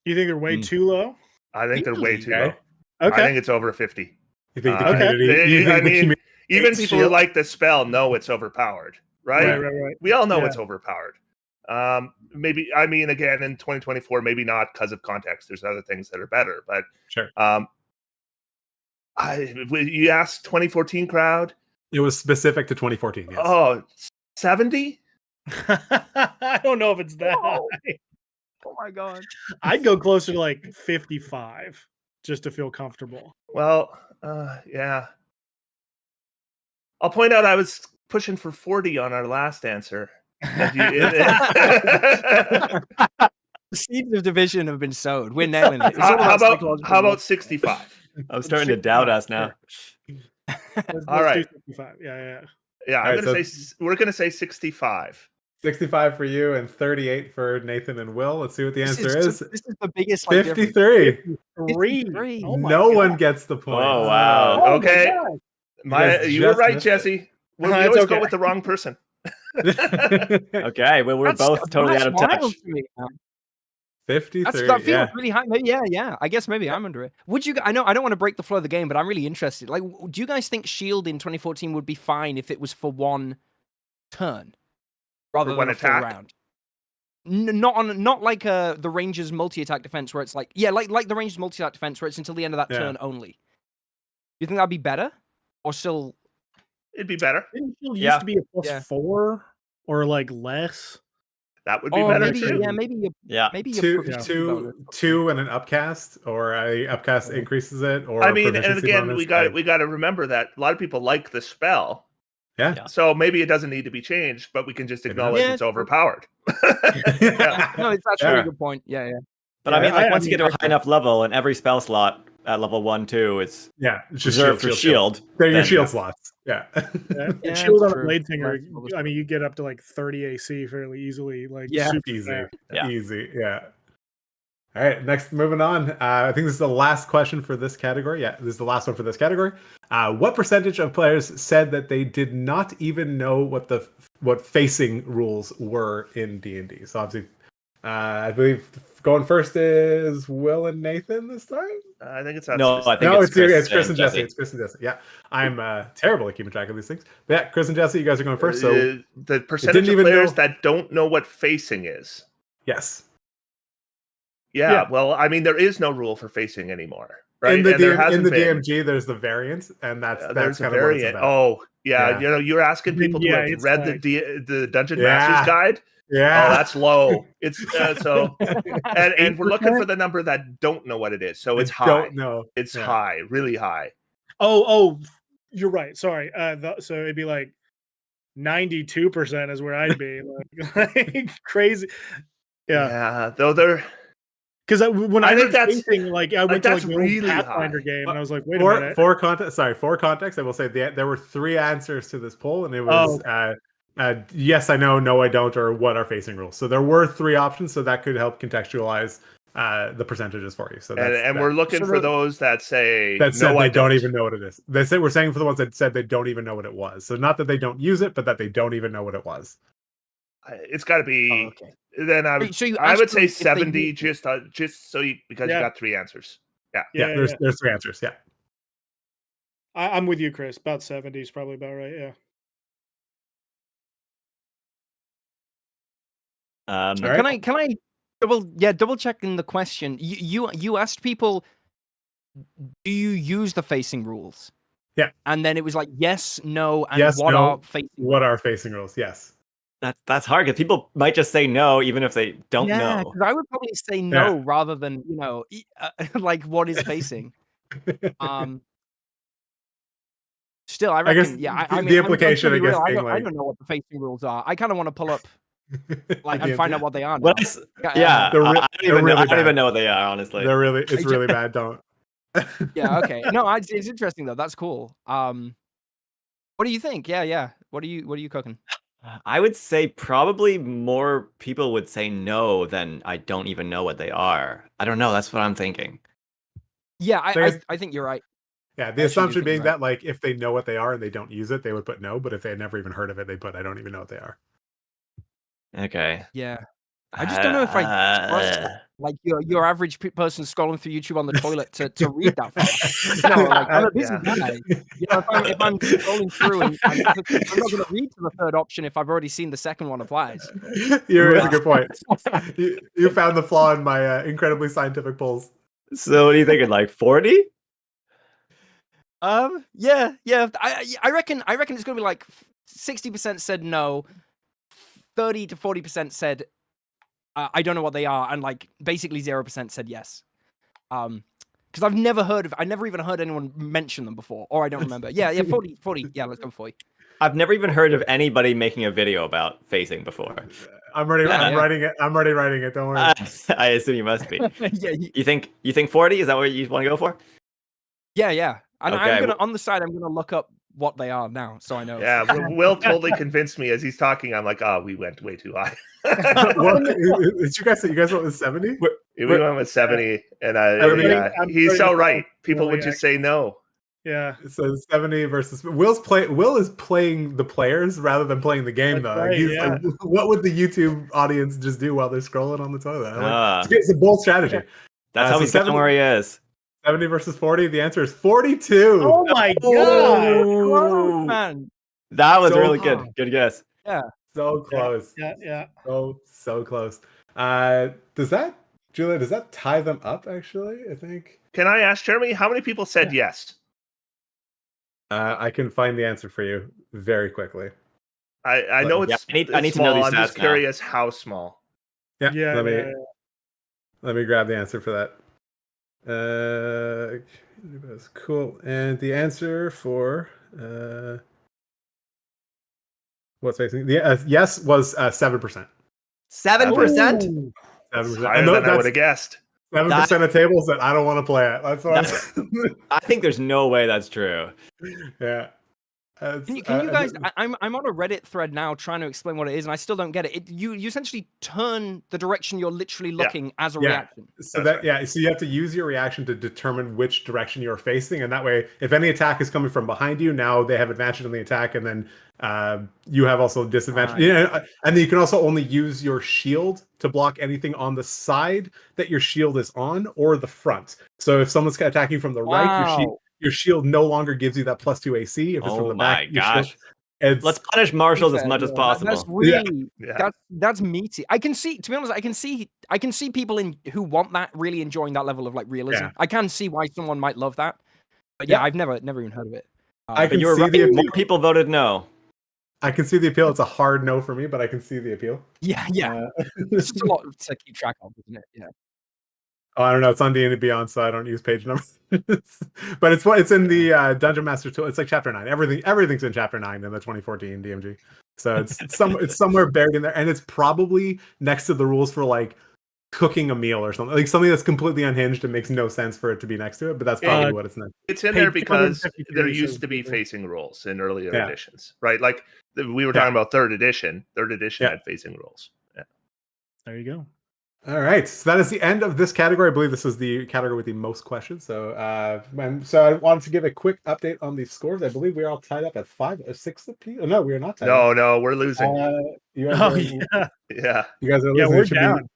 You think they're way too low? I think they're way too low. Okay. I think it's over 50. You think the community? Even people who like the spell know it's overpowered, right? Right. We all know it's overpowered. Maybe, I mean, again, in 2024, maybe not because of context. There's other things that are better, but sure. You asked 2014 crowd. It was specific to 2014. Yes. Oh, 70? I don't know if it's that high. Oh my god. I'd go closer to like 55 just to feel comfortable. Well, yeah. I'll point out I was pushing for 40 on our last answer. The seeds of division have been sowed. We're nailing it. How about 65? I'm starting to doubt us now. All right. 65. Yeah. We're gonna say 65. 65 for you and 38 for Nathan and Will. Let's see what the answer is. This is the biggest. 53. 53. Oh no one gets the point. Oh wow. Okay. You were right, Jesse. We always go with the wrong person. Okay, well, we're both totally out of touch. 53. That feels really high. Maybe, yeah. I guess maybe I'm under it. Would you? I know I don't want to break the flow of the game, but I'm really interested. Like, do you guys think Shield in 2014 would be fine if it was for one turn rather than a full round? Not like the Rangers multi-attack defense where it's like like the Rangers multi-attack defense where it's until the end of that turn only. Do you think that'd be better, or still? It'd be better. Didn't Shield used to be a +4 or like less? That would be better too. Yeah, maybe. Maybe two and an upcast, or a upcast increases it. Or I mean, and again, we got to remember that a lot of people like the spell. Yeah. So maybe it doesn't need to be changed, but we can just acknowledge it's overpowered. No, it's actually a good point. Yeah. But I mean, like once you get to a high enough level, and every spell slot at level 1, 2, it's reserved for shield. They're your shield slots. Yeah. Shield on a blade singer. I mean, you get up to like 30 AC fairly easily. Like super easy. Yeah. All right. Next, moving on. I think this is the last question for this category. Yeah, this is the last one for this category. What percentage of players said that they did not even know what facing rules were in D&D? So obviously, I believe going first is Will and Nathan this time. I think it's it's Chris and Jesse. It's Chris and Jesse. Yeah, I'm terrible at keeping track of these things. But yeah, Chris and Jesse, you guys are going first. So the percentage of players that don't know what facing is. Yes. Yeah. Well, I mean, there is no rule for facing anymore. Right? In the DMG, there's the variant, and that's kind of what it's about. Oh, yeah. You know, you're asking people to have read the Dungeon Master's Guide. Yeah. Oh, that's low. It's and we're looking for the number that don't know what it is. So it's high. Don't know. It's high, really high. Oh, you're right. Sorry. So it'd be like 92% is where I'd be. like crazy. Yeah. Though they're. Because when I think that's thinking, I went to the really Pathfinder game, and I was like, "Wait a minute." For context, I will say there were 3 answers to this poll, and it was yes, I know, no, I don't, or what are facing rules. So there were 3 options, so that could help contextualize the percentages for you. So we're looking for those that say no, I don't even know what it is. We're saying for the ones that said they don't even know what it was. So not that they don't use it, but that they don't even know what it was. It's got to be. Oh, okay. Then I would say 70, just so you got 3 answers. There's 3 answers. Yeah, I'm with you, Chris. About 70 is probably about right. Yeah. Can I double check in the question? You asked people, do you use the facing rules? Yeah, and then it was like yes, no, and what are facing rules? Yes. That's hard because people might just say no, even if they don't know. Because I would probably say no rather than like what is facing. Still, I reckon. I mean, the implication, I guess, I don't know what the facing rules are. I kind of want to pull up and find out what they are. I don't even know what they are. Honestly, it's really bad. Don't. Yeah. Okay. No, it's interesting though. That's cool. What do you think? Yeah. What are you cooking? I would say probably more people would say no than I don't even know what they are. I don't know. That's what I'm thinking. Yeah, I think you're right. Yeah, the assumption being that if they know what they are and they don't use it, they would put no. But if they had never even heard of it, they put I don't even know what they are. Okay. Yeah. I just don't know if I trust your average person scrolling through YouTube on the toilet to read that far. I'm a busy guy. If I'm scrolling through and I'm not going to read to the third option if I've already seen the second one applies. That's a good point. You found the flaw in my incredibly scientific polls. So what are you thinking? Like 40? Yeah. I reckon it's going to be like 60% said no, 30 to 40% said I don't know what they are, and basically 0% said yes. Because I never even heard anyone mention them before, or I don't remember. Yeah, 40. Yeah, let's go 40. I've never even heard of anybody making a video about facing before. I'm writing it. I'm already writing it. Don't worry. I assume you must be. Yeah. You think 40? Is that what you want to go for? Yeah. And okay. On the side, I'm gonna look up what they are now, so I know. Yeah, Will totally convinced me as he's talking. I'm like, we went way too high. You guys went with 70? We went with 70, and he's so right. People would just say no. Yeah. So 70 versus Will is playing the players rather than playing the game. That's though. Right, what would the YouTube audience just do while they're scrolling on the toilet? It's a bold strategy. That's how he's getting where he is. 70 versus 40. The answer is 42. Oh my god, man! That was really good. Good guess. Yeah. So close. Yeah. So close. Does that tie them up? Actually, I think. Can I ask Jeremy how many people said yes? I can find the answer for you very quickly. I know it's. I need to know these stats. I'm just curious how small. Yeah. Let me grab the answer for that. Cool. And the answer for what's facing yes was 7%. 7%? 7%. Higher than I would have guessed. 7% of tables that I don't want to play at. That's what I think there's no way that's true. Yeah. Can you guys? I'm on a Reddit thread now trying to explain what it is, and I still don't get it. You essentially turn the direction you're literally looking as a reaction. So so you have to use your reaction to determine which direction you're facing, and that way, if any attack is coming from behind you, now they have advantage on the attack, and then you have also disadvantage. And then you can also only use your shield to block anything on the side that your shield is on or the front. So if someone's attacking from the right, your shield no longer gives you that +2 AC. If it's from the back, let's punish marshals as much as possible. That's really that's meaty. I can see, to be honest, I can see people who want that really enjoying that level of like realism. Yeah. I can see why someone might love that. But I've never even heard of it. I can see more people voted no. I can see the appeal. It's a hard no for me, but I can see the appeal. Yeah. It's just a lot to keep track of, isn't it? Yeah. Oh, I don't know. It's on D&D Beyond, so I don't use page numbers. But it's in the Dungeon Master tool. It's like Chapter 9. Everything's in Chapter 9 in the 2014 DMG. So it's somewhere buried in there, and it's probably next to the rules for like cooking a meal or something, like something that's completely unhinged and makes no sense for it to be next to it. But that's probably what it's next. It's in there because there used to be facing rules in earlier editions, right? Like we were talking about third edition. Third edition had facing rules. Yeah. There you go. All right, so that is the end of this category. I believe this was the category with the most questions. So, so I wanted to give a quick update on the scores. I believe we're all tied up at 5 or 6 apiece. No, we are not tied up. No, we're losing. You guys yeah. You guys are losing. We're down.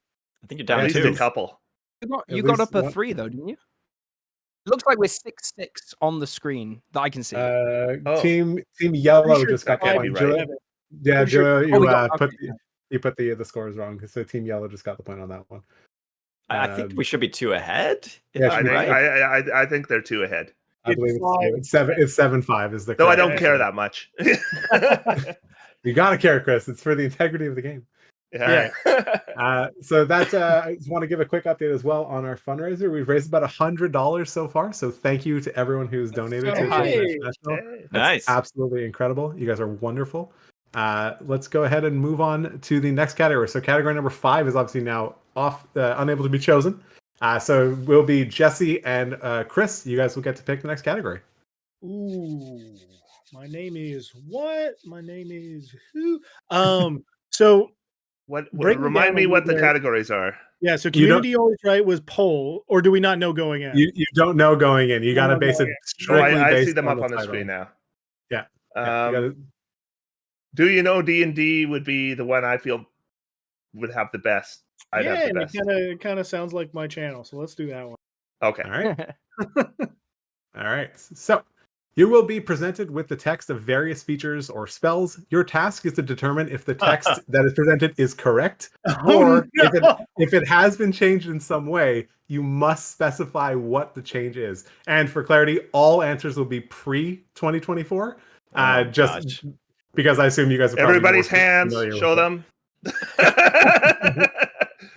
I think you're down at least 2. a couple. You got up a 3 though, didn't you? It looks like we're 6-6 on the screen that I can see. Team Yellow just got the point. Right. Yeah, Joe, you put the scores wrong. So Team Yellow just got the point on that one. I think we should be 2 ahead. I think they're 2 ahead. I believe it's 7-5 is the. Though I don't care that much. You gotta care, Chris. It's for the integrity of the game. Yeah. So that's I just want to give a quick update as well on our fundraiser. We've raised about $100 so far. So thank you to everyone who's donated to International. Nice. Absolutely incredible. You guys are wonderful. Let's go ahead and move on to the next category. So category number 5 is obviously now off, unable to be chosen. So we'll be Jesse and Chris. You guys will get to pick the next category. Ooh, my name is what? My name is who? So remind me what the categories are. Yeah, so community always right was poll, or do we not know going in? You don't know going in. You got to base it strictly based I see them on up on the title. screen now. Yeah. Do you know D&D would be the one I feel would have the best? I'd have the best. It kind of sounds like my channel, so let's do that one. Okay. All right. All right. So you will be presented with the text of various features or spells. Your task is to determine if the text that is presented is correct, or if it has been changed in some way, you must specify what the change is. And for clarity, all answers will be pre-2024. Just because I assume you guys are everybody's hands. Show them.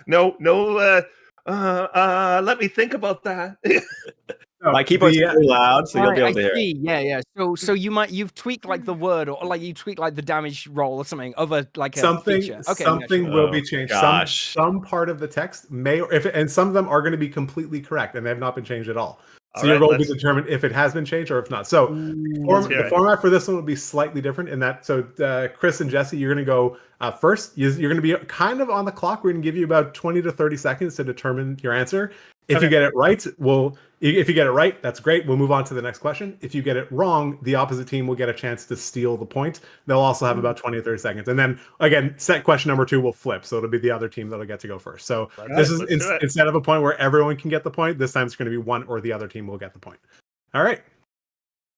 No. Let me think about that. My keyboard's really loud, so you'll be able to hear it. Yeah. So you've tweaked like the word, or like you tweaked like the damage roll or something of a feature. Okay, something will be changed. Some part of the text may, and some of them are going to be completely correct, and they have not been changed at all. So your role will be determined if it has been changed or if not. So the format for this one will be slightly different in that. So Chris and Jesse, you're going to go first. You're going to be kind of on the clock. We're going to give you about 20 to 30 seconds to determine your answer. If you get it right, if you get it right, that's great. We'll move on to the next question. If you get it wrong, the opposite team will get a chance to steal the point. They'll also have about 20 or 30 seconds. And then again, set question number 2 will flip. So it'll be the other team that'll get to go first. So this is instead of a point where everyone can get the point, this time it's going to be one or the other team will get the point. All right.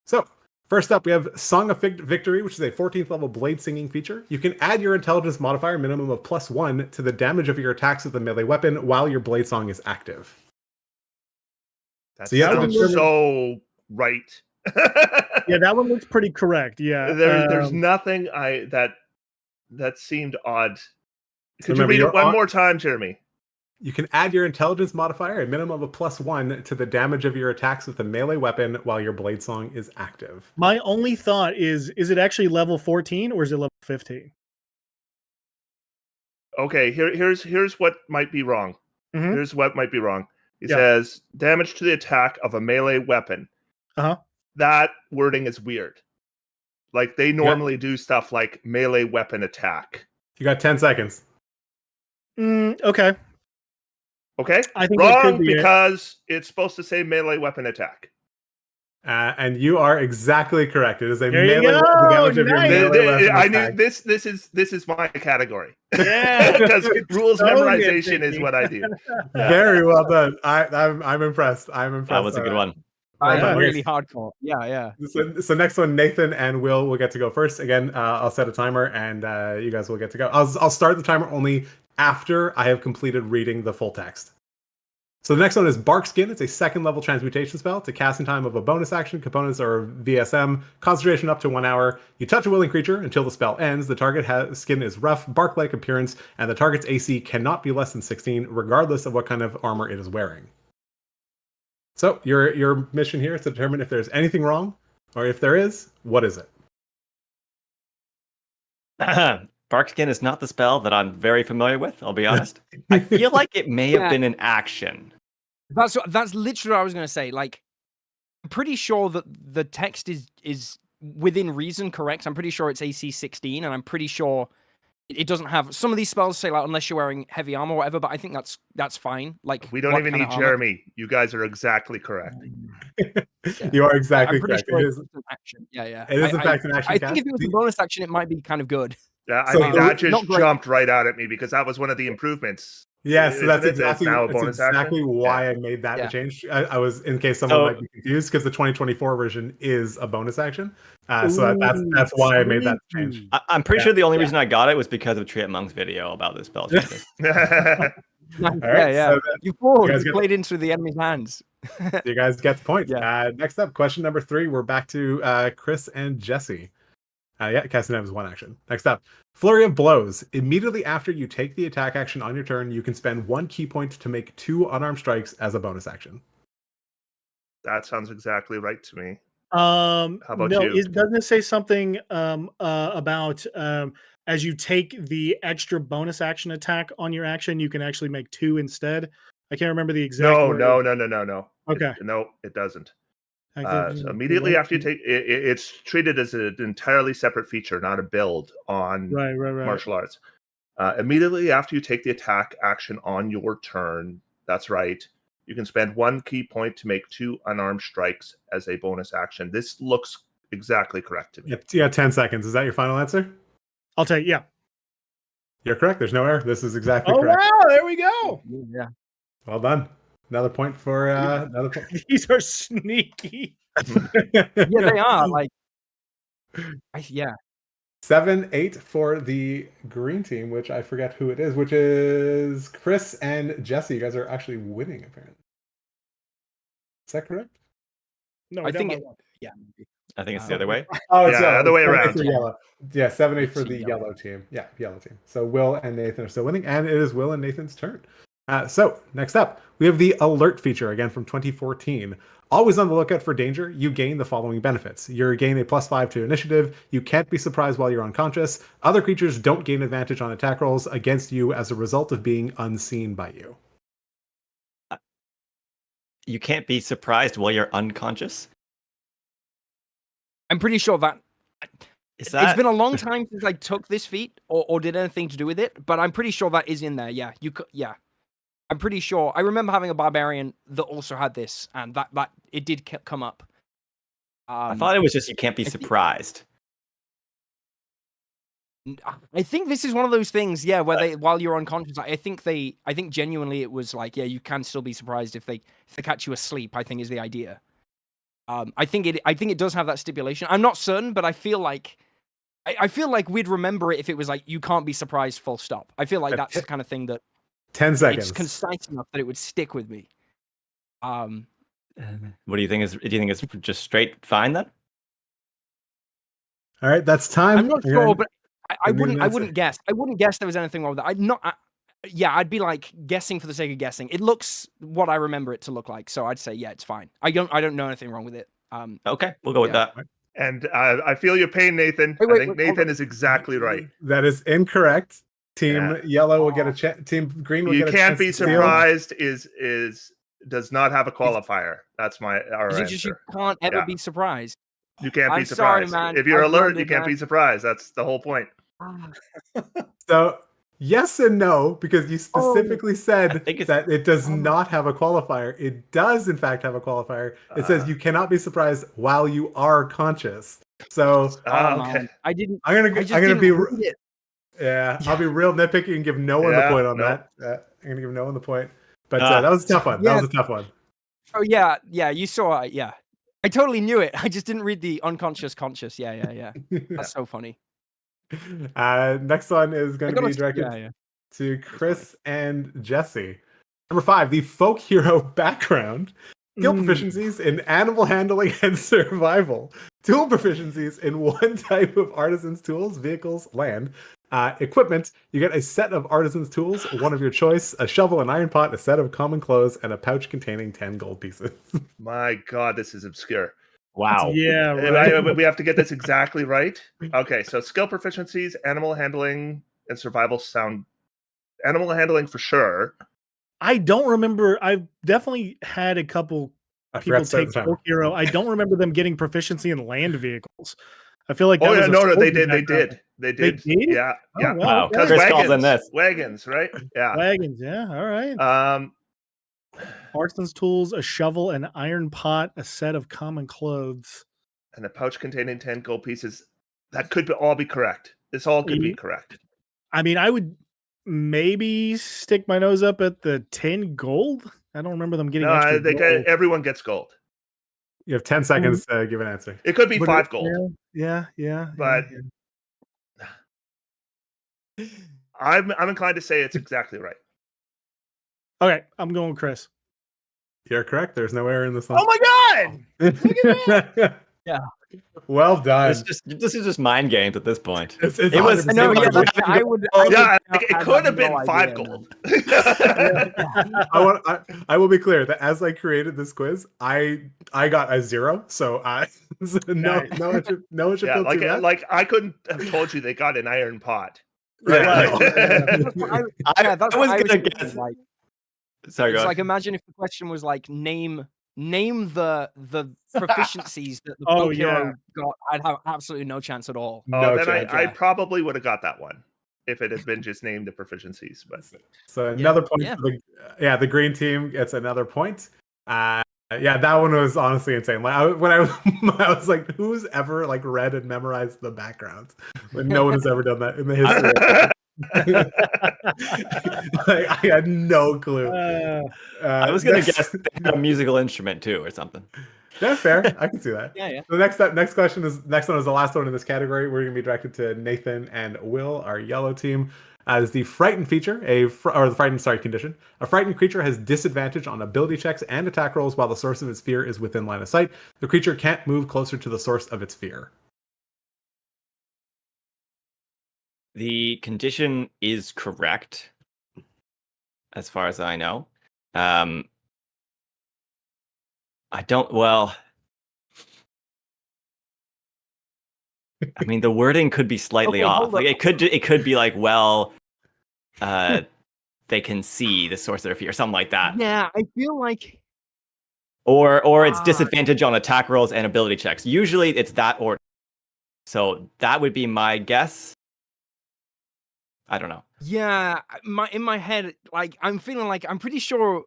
So first up, we have Song of Victory, which is a 14th level blade singing feature. You can add your intelligence modifier minimum of +1 to the damage of your attacks with a melee weapon while your blade song is active. That's so right. Yeah, that one looks pretty correct. Yeah, there's nothing that seemed odd. Could you read it one more time, Jeremy? You can add your intelligence modifier, a minimum of +1, to the damage of your attacks with a melee weapon while your blade song is active. My only thought is it actually level 14 or is it level 15? Okay, here's what might be wrong. Mm-hmm. Here's what might be wrong. It says damage to the attack of a melee weapon. Uh-huh. That wording is weird. Like they normally do stuff like melee weapon attack. You got 10 seconds. Okay. Okay. I think that could Wrong, be because it's supposed to say melee weapon attack. And you are exactly correct. It is a There you melee go. the damage of your Nice. melee weapon I attack. knew this is my category. Yeah, Because rules so memorization is nitpicky. what I do. Very well done. I'm impressed. I'm impressed. That was a good one. I'm Okay. really hardcore. Yeah. So next one, Nathan and Will get to go first. Again, I'll set a timer, and you guys will get to go. I'll start the timer only after I have completed reading the full text. So the next one is Bark Skin. It's a second level transmutation spell. It's a casting time of a bonus action. Components are VSM. Concentration up to 1 hour. You touch a willing creature until the spell ends. The target skin is rough, bark-like appearance, and the target's AC cannot be less than 16, regardless of what kind of armor it is wearing. So your mission here is to determine if there's anything wrong, or if there is, what is it? Barkskin is not the spell that I'm very familiar with, I'll be honest. I feel like it may have been an action. That's literally what I was going to say. Like, I'm pretty sure that the text is within reason correct. I'm pretty sure it's AC 16, and I'm pretty sure it doesn't have some of these spells say like unless you're wearing heavy armor or whatever. But I think that's fine. Like, We don't what even kind need of armor? Jeremy. You guys are exactly correct. You are exactly I'm pretty correct. sure It is, it's an action. Yeah. it is in fact an action I cast. think if it was a bonus action, it might be kind of good. Yeah, I So mean that not just great. jumped right out at me because that was one of the improvements. Yes, so Isn't that's it? That's exactly now a that's bonus exactly action? why I made that Yeah. change. I was, in case someone So- might be confused, because the 2024 version is a bonus action. So that's why I made that change. I'm pretty Yeah. sure the only reason I got it was because of Triet Monk's video about this spell. changes. right, Yeah. so You fooled. guys You get- played into the enemy's hands. You guys get the point. Yeah. Next up, question number 3. We're back to Chris and Jesse. Casting is one action. Next up, Flurry of Blows. Immediately after you take the attack action on your turn, you can spend 1 key point to make 2 unarmed strikes as a bonus action. That sounds exactly right to me. How about no, you? doesn't it say something about as you take the extra bonus action attack on your action, you can actually make 2 instead? I can't remember the exact No. word. Okay. It doesn't. I think- So immediately after you take it's treated as an entirely separate feature, not a build on Right. martial arts. Immediately after you take the attack action on your turn, that's right. You can spend 1 key point to make 2 unarmed strikes as a bonus action. This looks exactly correct to me. You got 10 seconds. Is that your final answer? I'll take You're correct. There's no error. This is exactly Oh correct. wow, there we go. Yeah. Well done. Another point for another point. These are sneaky. Yeah, they are. Like, yeah. 7-8 for the green team, which I forget who it is, which is Chris and Jesse. You guys are actually winning, apparently. Is that correct? No, I think down it. by one. Yeah. I think it's the other way. Oh, Yeah, other way 7-8 around. for yellow. Yeah, 7-8 for Team the yellow. yellow team. Yeah, yellow team. So Will and Nathan are still winning, and it is Will and Nathan's turn. So next up, we have the alert feature, again from 2014. Always on the lookout for danger, you gain the following benefits. You gain a +5 to initiative. You can't be surprised while you're unconscious. Other creatures don't gain advantage on attack rolls against you as a result of being unseen by you. You can't be surprised while you're unconscious. I'm pretty sure that Is that? it's been a long time since I took this feat or did anything to do with it, but I'm pretty sure that is in there. Yeah, you could. Yeah, I'm pretty sure. I remember having a barbarian that also had this, and that it did come up. I thought it was just you can't be surprised. I think this is one of those things, yeah, where they while you're unconscious. I think genuinely it was like, yeah, you can still be surprised if they catch you asleep. I think is the idea. I think it does have that stipulation. I'm not certain, but I feel like we'd remember it if it was like you can't be surprised. Full stop. I feel like that's the kind of thing that 10 seconds. it's concise enough that it would stick with me. What do you think? Do you think it's just straight fine then? All right, that's time. I'm not sure, but I Give me an wouldn't guess. I wouldn't guess there was anything wrong with that. I'd be like guessing for the sake of guessing. It looks what I remember it to look like, so I'd say yeah, it's fine. I don't know anything wrong with it. Okay, we'll go with Yeah. that. And I feel your pain, Nathan. Wait, I wait, think wait, hold Nathan on. is exactly right. That is incorrect. Team Yeah. yellow will get a chance. Team green will You get a can't chance be to steal. surprised does not have a qualifier. That's our Is it just you answer. can't ever Yeah. be surprised? You can't be I'm sorry, surprised. man. If you're I've alert, you blundered, can't be man. surprised. That's the whole point. So yes and no, because you specifically said think it's- that it does not have a qualifier. It does, in fact, have a qualifier. It says you cannot be surprised while you are conscious. So Oh, okay. man. I didn't. I'm gonna I just be didn't read it. yeah. I'll be real nitpicky and give no one the Yeah, point on no. that. I'm gonna give no one the point. But that was a tough one. Yeah. That was a tough one. Oh yeah, you saw it. Yeah, I totally knew it. I just didn't read the unconscious conscious. Yeah. That's so funny. Next one is going to be directed Yeah. to Chris and Jesse. Number 5, the folk hero background. Skill proficiencies in animal handling and survival. Tool proficiencies in one type of artisan's tools, vehicles, land. Equipment, you get a set of artisan's tools, one of your choice, a shovel, an iron pot, a set of common clothes, and a pouch containing 10 gold pieces. My God, this is obscure. Wow. Yeah, right. We have to get this exactly right. Okay, so skill proficiencies, animal handling, and survival sound. Animal handling for sure. I don't remember. I've definitely had a couple I people forgot to start take the timer. Folk Hero. I don't remember them getting proficiency in land vehicles. I feel like that Oh was yeah, a no, they soldier did. They background. did. They They did. did? Yeah, Oh, yeah. Wow. Because Chris calls in wagons, this. wagons, right? Yeah. Wagons, yeah, all right. Artisan's tools, a shovel, an iron pot, a set of common clothes. And a pouch containing 10 gold pieces. That could all be correct. This all could be correct. I mean, I would maybe stick my nose up at the 10 gold. I don't remember them getting extra gold. Everyone gets gold. You have 10 seconds to give an answer. It could be But 5 gold. Yeah. But I'm inclined to say it's exactly right. Okay, I'm going with Chris. You're correct. There's no error in this one. Oh my God! Look at that! Yeah. Well done. This is just mind games at this point. It's It was- 100% No, yeah, mind I would. Oh I yeah, would it have could have no been idea, 5 man. gold. I will be clear that as I created this quiz, I got a 0, so no one should Yeah, feel too bad. like I couldn't have told you they got an iron pot. Yeah. Right. I was gonna guess. Like, Sorry, go it's ahead. like imagine if the question was like name the proficiencies that the Oh, folk hero yeah. got. I'd have absolutely no chance at all. No Then chance. I probably would have got that one if it had been just named the proficiencies. But So another point yeah. for the green team gets another point. Yeah, that one was honestly insane. Like I was like, who's ever like read and memorized the backgrounds? When no one has ever done that in the history. Like, I had no clue. I was gonna guess they had a musical instrument too or something. That's fair. I can see that. Yeah. The next one is the last one in this category. We're going to be directed to Nathan and Will, our yellow team. As the frightened feature, the frightened condition. A frightened creature has disadvantage on ability checks and attack rolls while the source of its fear is within line of sight. The creature can't move closer to the source of its fear. The condition is correct, as far as I know. I don't. Well, I mean, the wording could be slightly Okay, off. hold Like up. it could be like, well, they can see the source of their fear, something like that. Yeah, I feel like. Or it's disadvantage on attack rolls and ability checks. Usually, it's that order. So that would be my guess. I don't know. Yeah, in my head, like I'm feeling like I'm pretty sure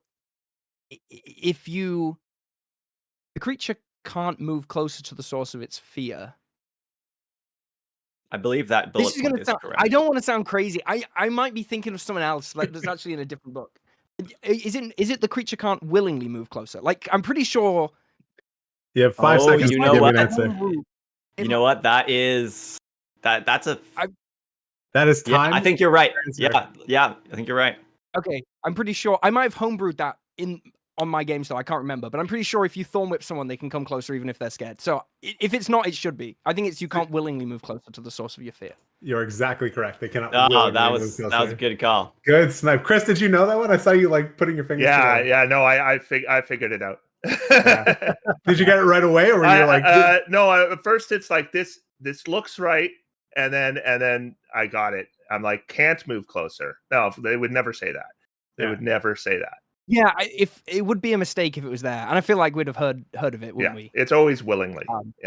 if the creature can't move closer to the source of its fear. I believe that bullet This is point gonna is sound. correct. I don't want to sound crazy. I might be thinking of someone else. Like that's actually in a different book. Is it the creature can't willingly move closer? Like I'm pretty sure. You have 5 Oh, seconds you to know give what? an answer. You know what? That's a. That is Yeah, time. I think you're right. Answer. Yeah, I think you're right. Okay, I'm pretty sure. I might have homebrewed that on my game, so I can't remember. But I'm pretty sure if you thorn whip someone, they can come closer even if they're scared. So if it's not, it should be. I think it's you can't willingly move closer to the source of your fear. You're exactly correct. They cannot. Oh, willingly that move was closer. a good call. Good snipe. Chris, did you know that one? I saw you like putting your fingers together. yeah, no, I figured it out. Did you get it right away, or were you like? No, at first it's like this looks right, and then I got it. I'm like, can't move closer. No, they would never say that. They would never say that. Yeah, if it would be a mistake if it was there, and I feel like we'd have heard of it, wouldn't we? It's always willingly.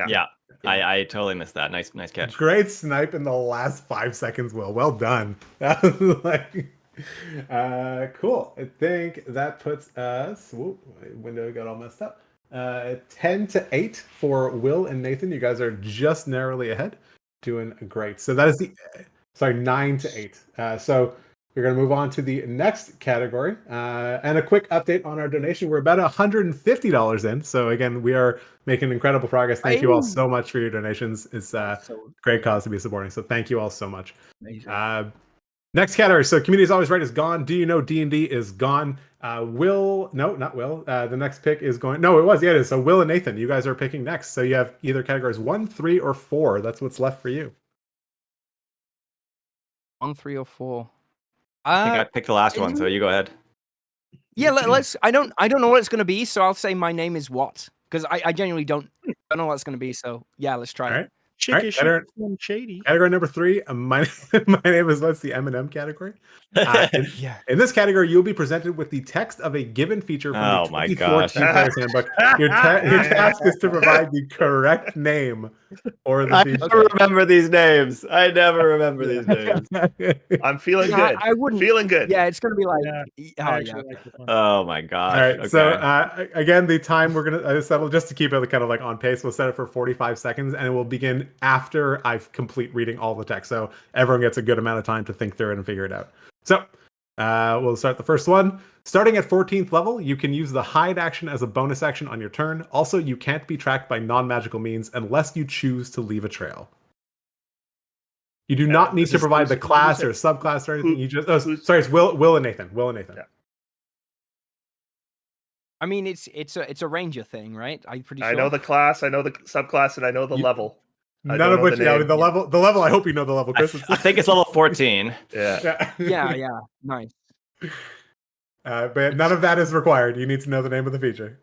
Yeah. I totally missed that. Nice catch. Great snipe in the last 5 seconds, Will. Well done. Cool. I think that puts us. Whoop, my window got all messed up. 10-8 for Will and Nathan. You guys are just narrowly ahead. Doing great. So that is 9-8. So we're going to move on to the next category. And a quick update on our donation. We're about $150 in. So again, we are making incredible progress. Thank you all so much for your donations. It's a great cause to be supporting. So thank you all so much. Next category. So Community is Always Right is gone. Do you know D&D is gone? Will, no, not Will. The next pick is going. No, it was. Yeah, it is. So Will and Nathan, you guys are picking next. So you have either categories 1, 3, or 4. That's what's left for you. 1, 3, or 4. I think I picked the last one, so you go ahead. Yeah, let's. I don't know what it's going to be, so I'll say my name is what, because I genuinely don't know what it's going to be. So yeah, let's try it. Shady. Category number 3. My name is what's the M&M category. In this category, you'll be presented with the text of a given feature from the 2014 Player's Handbook. Your task is to provide the correct name or the feature. I never remember these names. I'm feeling good. I wouldn't. Feeling good. Yeah, it's going to be like. Oh my gosh. All right. Okay. So again, the time we're going to settle just to keep it kind of like on pace. We'll set it for 45 seconds, and it will begin after I've complete reading all the text. So everyone gets a good amount of time to think through it and figure it out. So we'll start the first one. Starting at 14th level, you can use the hide action as a bonus action on your turn. Also, you can't be tracked by non-magical means unless you choose to leave a trail. You do not need to provide the class or subclass or anything. It's Will and Nathan. Yeah. I mean, it's a ranger thing, right? I'm pretty sure. I know the class, I know the subclass, and I know the level. None of which, the level. I hope you know the level, Chris. I think it's level 14. Yeah. Nice. But none of that is required. You need to know the name of the feature.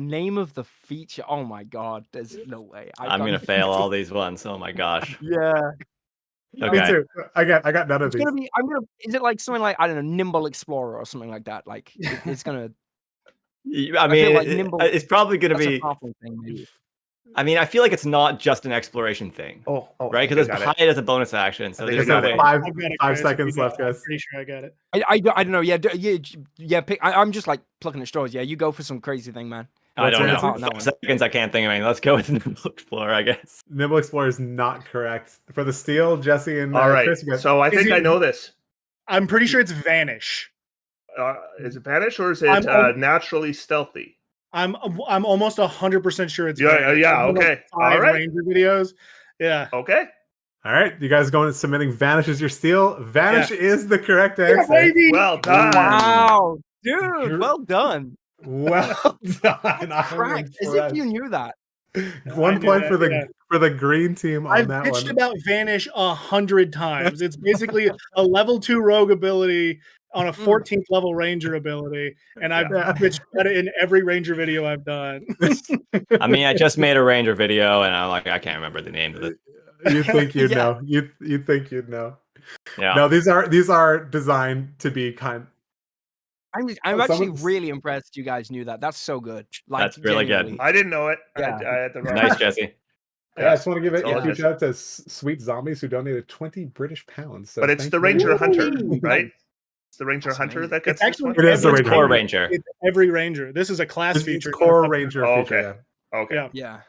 Name of the feature. Oh my god, there's no way. I'm gonna fail all these ones. Oh my gosh. Yeah. Okay. Me too. I got none of these. Is it like something like, I don't know, Nimble Explorer or something like that? Like it's gonna. I mean, like Nimble, it's probably gonna that's be. A powerful thing, maybe. I mean, I feel like it's not just an exploration thing. Right? Because it's hide as a bonus action. So there's no way. 5 seconds left, guys. I'm pretty sure I got it. I don't know. Yeah. I'm just like plucking at straws. Yeah, you go for some crazy thing, man. I don't know. 5 seconds, I can't think of anything. Let's go with Nimble Explorer, I guess. Nimble Explorer is not correct. For the steal, Jesse and all right. Chris. So I think I know this. I'm pretty sure it's Vanish. Is it Vanish or is it naturally stealthy? I'm almost 100% sure it's okay. All right. Ranger videos. Yeah. Okay. All right. You guys going submitting Vanish as your steal? Vanish is the correct answer. Baby. Well done. Wow, dude. Well done. Well done. Correct. As if you knew that. 1 point for the green team on that one. I've pitched about Vanish 100 times. It's basically a level 2 rogue ability on a 14th level ranger ability, and I've pitched it in every ranger video I've done. I mean, I just made a ranger video, and I'm like, I can't remember the name of it. You think you'd know? You think you'd know? Yeah. No, these are designed to be kind. I'm actually really impressed you guys knew that. That's so good. Like, that's really good. I didn't know it. Yeah. I had the wrong. Nice, Jesse. I just want to give a huge shout out to Sweet Zombies who donated 20 British pounds. So but it's the Ranger Hunter, right? It's the Ranger Hunter that gets actually it is the Ranger core Ranger. It's every Ranger. This is a class feature. Core Ranger feature. Okay. Yeah.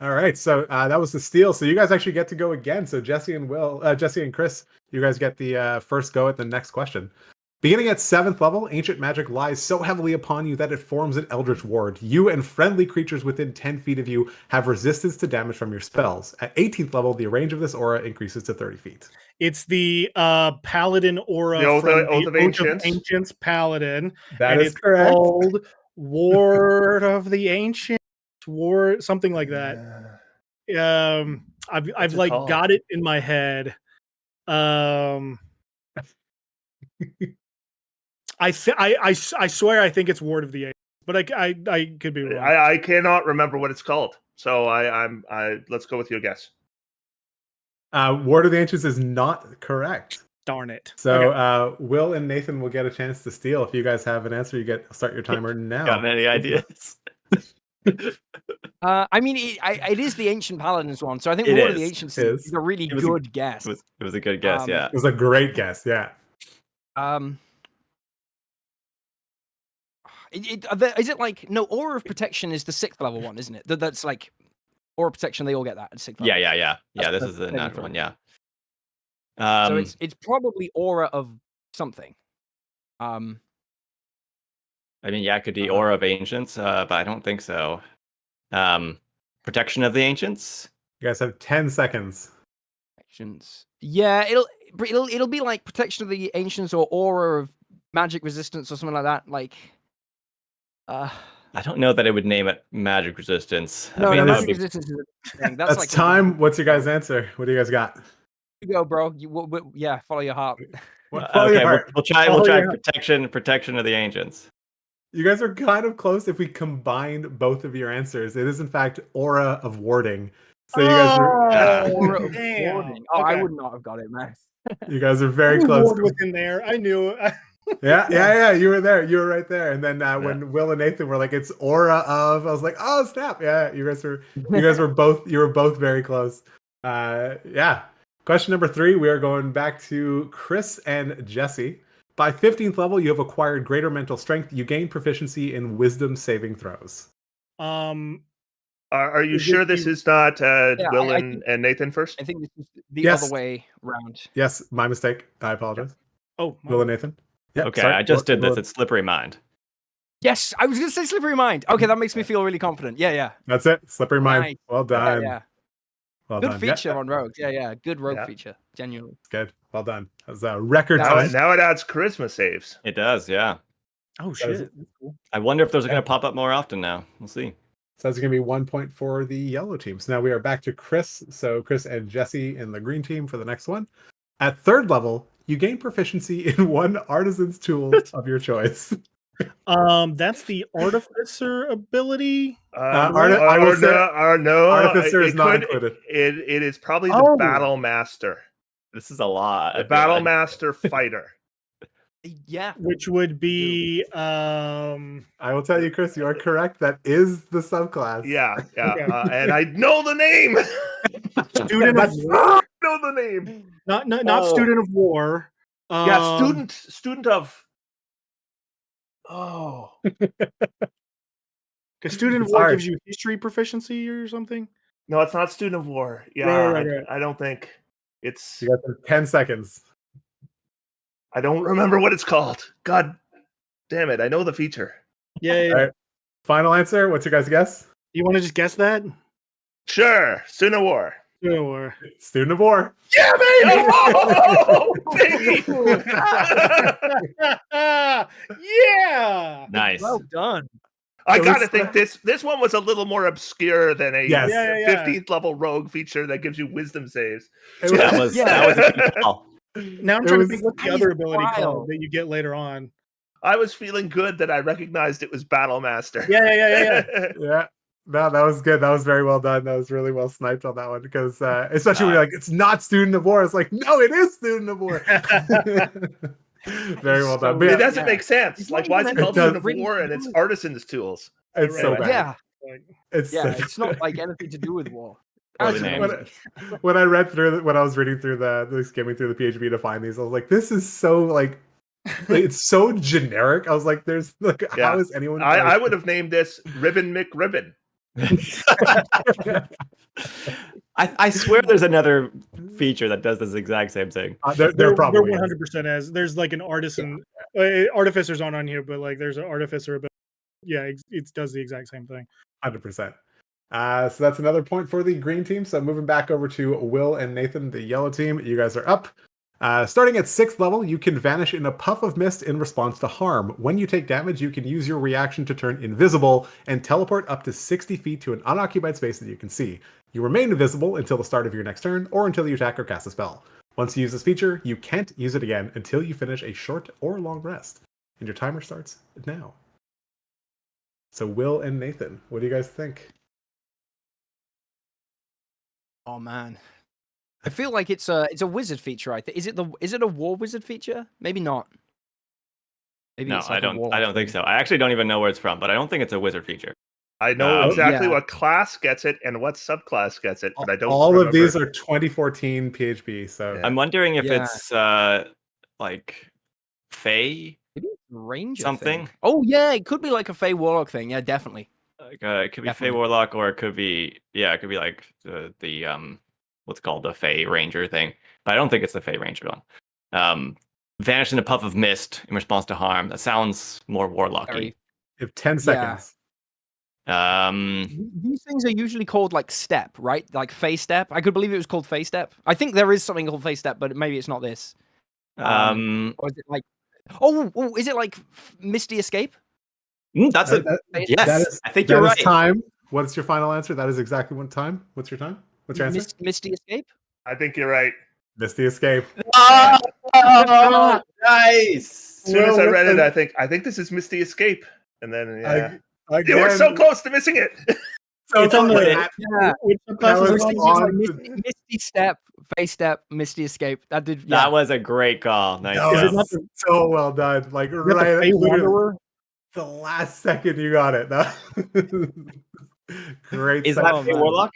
All right. So that was the steal. So you guys actually get to go again. So Jesse and Chris, you guys get the first go at the next question. Beginning at 7th level, ancient magic lies so heavily upon you that it forms an eldritch ward. You and friendly creatures within 10 feet of you have resistance to damage from your spells. At 18th level, the range of this aura increases to 30 feet. It's the Paladin aura from Oath of Ancients. Ancients Paladin. That is it's correct. Called Ward of the Ancients, Ward, something like that. I've like got it in my head. I swear I think it's Ward of the Ancients, but I could be wrong. I cannot remember what it's called, so I let's go with your guess. Ward of the Ancients is not correct. Darn it. So Will and Nathan will get a chance to steal. If you guys have an answer, start your timer now. Got any ideas? I mean, it is the Ancient Paladins one, so I think It War of the is. Ancients It is is. a really It was good guess. It was a good guess, yeah. It was a great guess, yeah. Is it like no Aura of Protection is the 6th level one, isn't it? That's like Aura of Protection. They all get that at 6th level. Yeah. That's This is the natural one, yeah. So it's probably Aura of something. I mean, yeah, it could be Aura of Ancients, but I don't think so. Protection of the Ancients. You guys have 10 seconds. Actions. Yeah, it'll be like Protection of the Ancients or Aura of Magic Resistance or something like that. Like, I don't know that it would name it Magic Resistance. No, I mean, Magic Resistance is a thing. That's like time. What's your guys' answer? What do you guys got? You go, bro. Yeah, follow your heart. Follow your okay, heart. we'll try protection of the Ancients. You guys are kind of close if we combined both of your answers. It is in fact Aura of Warding. So you guys are Aura of damn. Warding. Oh, I Okay. would not have got it, man. you guys are very close. Ward was in there. I knew it. Yeah. You were there. You were right there. And then when Will and Nathan were like, "It's Aura of," I was like, "Oh snap!" Yeah, you guys were both very close. Yeah. Question number 3. We are going back to Chris and Jesse. By 15th level, you have acquired greater mental strength. You gain proficiency in Wisdom saving throws. Are you sure this is not Will and Nathan first? I think this is the other way round. Yes, my mistake. I apologize. Oh, Will and Nathan. Yeah. Okay, sorry. I just did this. It's Slippery Mind. Yes, I was going to say Slippery Mind. Okay, that makes me feel really confident. Yeah. That's it. Slippery Mind. Nice. Well done. Yeah. Well Good done. feature on rogues. Yeah. Good rogue feature. Genuinely. Good. Well done. That was a record Now time. it adds charisma saves. It does, yeah. Oh shit. I wonder if those are going to pop up more often now. We'll see. So that's going to be 1 point for the yellow team. So now we are back to Chris. So Chris and Jesse in the green team for the next one. At 3rd level, you gain proficiency in one artisan's tool of your choice. That's the artificer ability. Artificer is not included. It is probably the Battle Master. This is a lot. The Battle Master fighter. Yeah. Which would be I will tell you, Chris, you are correct. That is the subclass. Yeah. And I know the name. Student of War. I know the name. Not Student of War. Student of. Oh. Because Student of War gives you history proficiency or something. No, it's not Student of War. Yeah, right. I don't think it's. You got 10 seconds. I don't remember what it's called. God damn it! I know the feature. Yeah. All right. Final answer. What's your guys' guess? You want to just guess that? Sure. Student of War. Student of War. Yeah, baby! Oh, baby! Yeah. Nice. Well done. I gotta think this one was a little more obscure than a Yes. 15th level rogue feature that gives you wisdom saves. That was a good call. Now I'm trying to think what the other ability called that you get later on. I was feeling good that I recognized it was Battle Master. Yeah. Yeah. No, that was good. That was very well done. That was really well sniped on that one because especially when you're like, it's not Student of War. It's like, no, it is Student of War. Very well done. But it doesn't make sense. Like, why is it called Student of really War and it's Artisan's tools? It's so bad. Yeah. It's not like anything to do with war. When I read through when I was reading through skimming through the PHP to find these, I was like, this is so like it's so generic. I was like, there's like, how is anyone? I would have named this Ribbon McRibbon. I swear there's another feature that does this exact same thing. There probably 100% as there's like an artisan artificers aren't on here, but like there's an artificer, but yeah, it does the exact same thing. 100%. So that's another point for the green team. So moving back over to Will and Nathan, the yellow team, you guys are up. Starting at 6th level, you can vanish in a puff of mist in response to harm. When you take damage, you can use your reaction to turn invisible and teleport up to 60 feet to an unoccupied space that you can see. You remain invisible until the start of your next turn or until you attack or cast a spell. Once you use this feature, you can't use it again until you finish a short or long rest. And your timer starts now. So Will and Nathan, what do you guys think? Oh man. I feel like it's a wizard feature. I think is it a war wizard feature? Maybe not. Maybe No, it's like I don't think so. I actually don't even know where it's from, but I don't think it's a wizard feature. I know exactly yeah. what class gets it and what subclass gets it, but I don't. All remember. of these are 2014 PHP. So Yeah. I'm wondering if Yeah. it's like Fey Maybe it's a ranger something. thing. Oh yeah, it could be like a Fey Warlock thing. Yeah, definitely. Like it could be Fey Definitely. Warlock, or it could be it could be like the what's called the Fey Ranger thing. But I don't think it's the Fey Ranger one. Vanish in a puff of mist in response to harm. That sounds more warlocky. Very- you have 10 seconds. These things are usually called like step, right? Like Fey step. I could believe it was called Fey step. I think there is something called Fey step, but maybe it's not this. Or is it like? Oh, is it like Misty Escape? That's yes. That is, I think you're right. Time. What's your final answer? That is exactly what time. What's your time? What's your answer? Misty Escape. I think you're right. Misty Escape. Oh, nice. As soon as I read it, I think this is Misty Escape, and then you were so close to missing it. So It's on the Misty Step, Face Step, Misty Escape. That did. Yeah. That was a great call. Nice. That was so well done. Like right at the last second, you got it. Great. Is that Fey Warlock?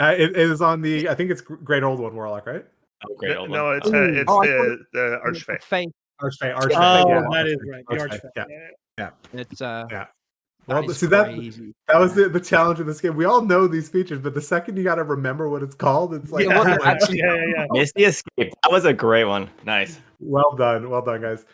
It is on the. I think it's Great Old One Warlock, right? Oh, great old one. No, it's the Archfey. Archfey. Archfey. Oh, that is right. The Archfey. Yeah. It's yeah. Well, that see crazy. that was the challenge of this game. We all know these features, but the second you got to remember what it's called, it's like, yeah. Misty Escape. That was a great one. Nice. Well done, guys.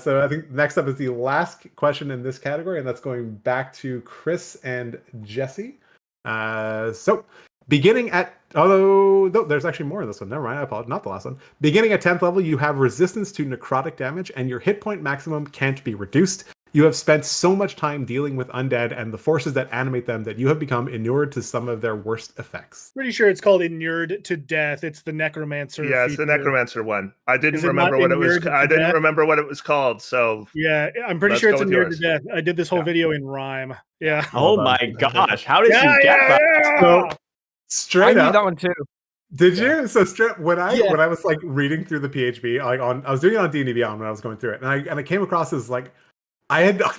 So I think next up is the last question in this category, and that's going back to Chris and Jesse. So beginning at no, there's actually more of this one. Never mind, I apologize. Not the last one. Beginning at 10th level, you have resistance to necrotic damage, and your hit point maximum can't be reduced. You have spent so much time dealing with undead and the forces that animate them that you have become inured to some of their worst effects. Pretty sure it's called Inured to Death. It's the Necromancer. Yeah, it's the Necromancer one. I didn't Is it remember not what it was. Inured to I didn't Death? remember what it was called. So yeah, I'm pretty let's sure it's go with Inured yours. to Death. I did this whole video in rhyme. Yeah. Oh my gosh. How did you get that? So, I straight knew up, that one too. did you? So straight when I was like reading through the PHP, like I was doing it on D&D Beyond when I was going through it, and I came across this like. I had not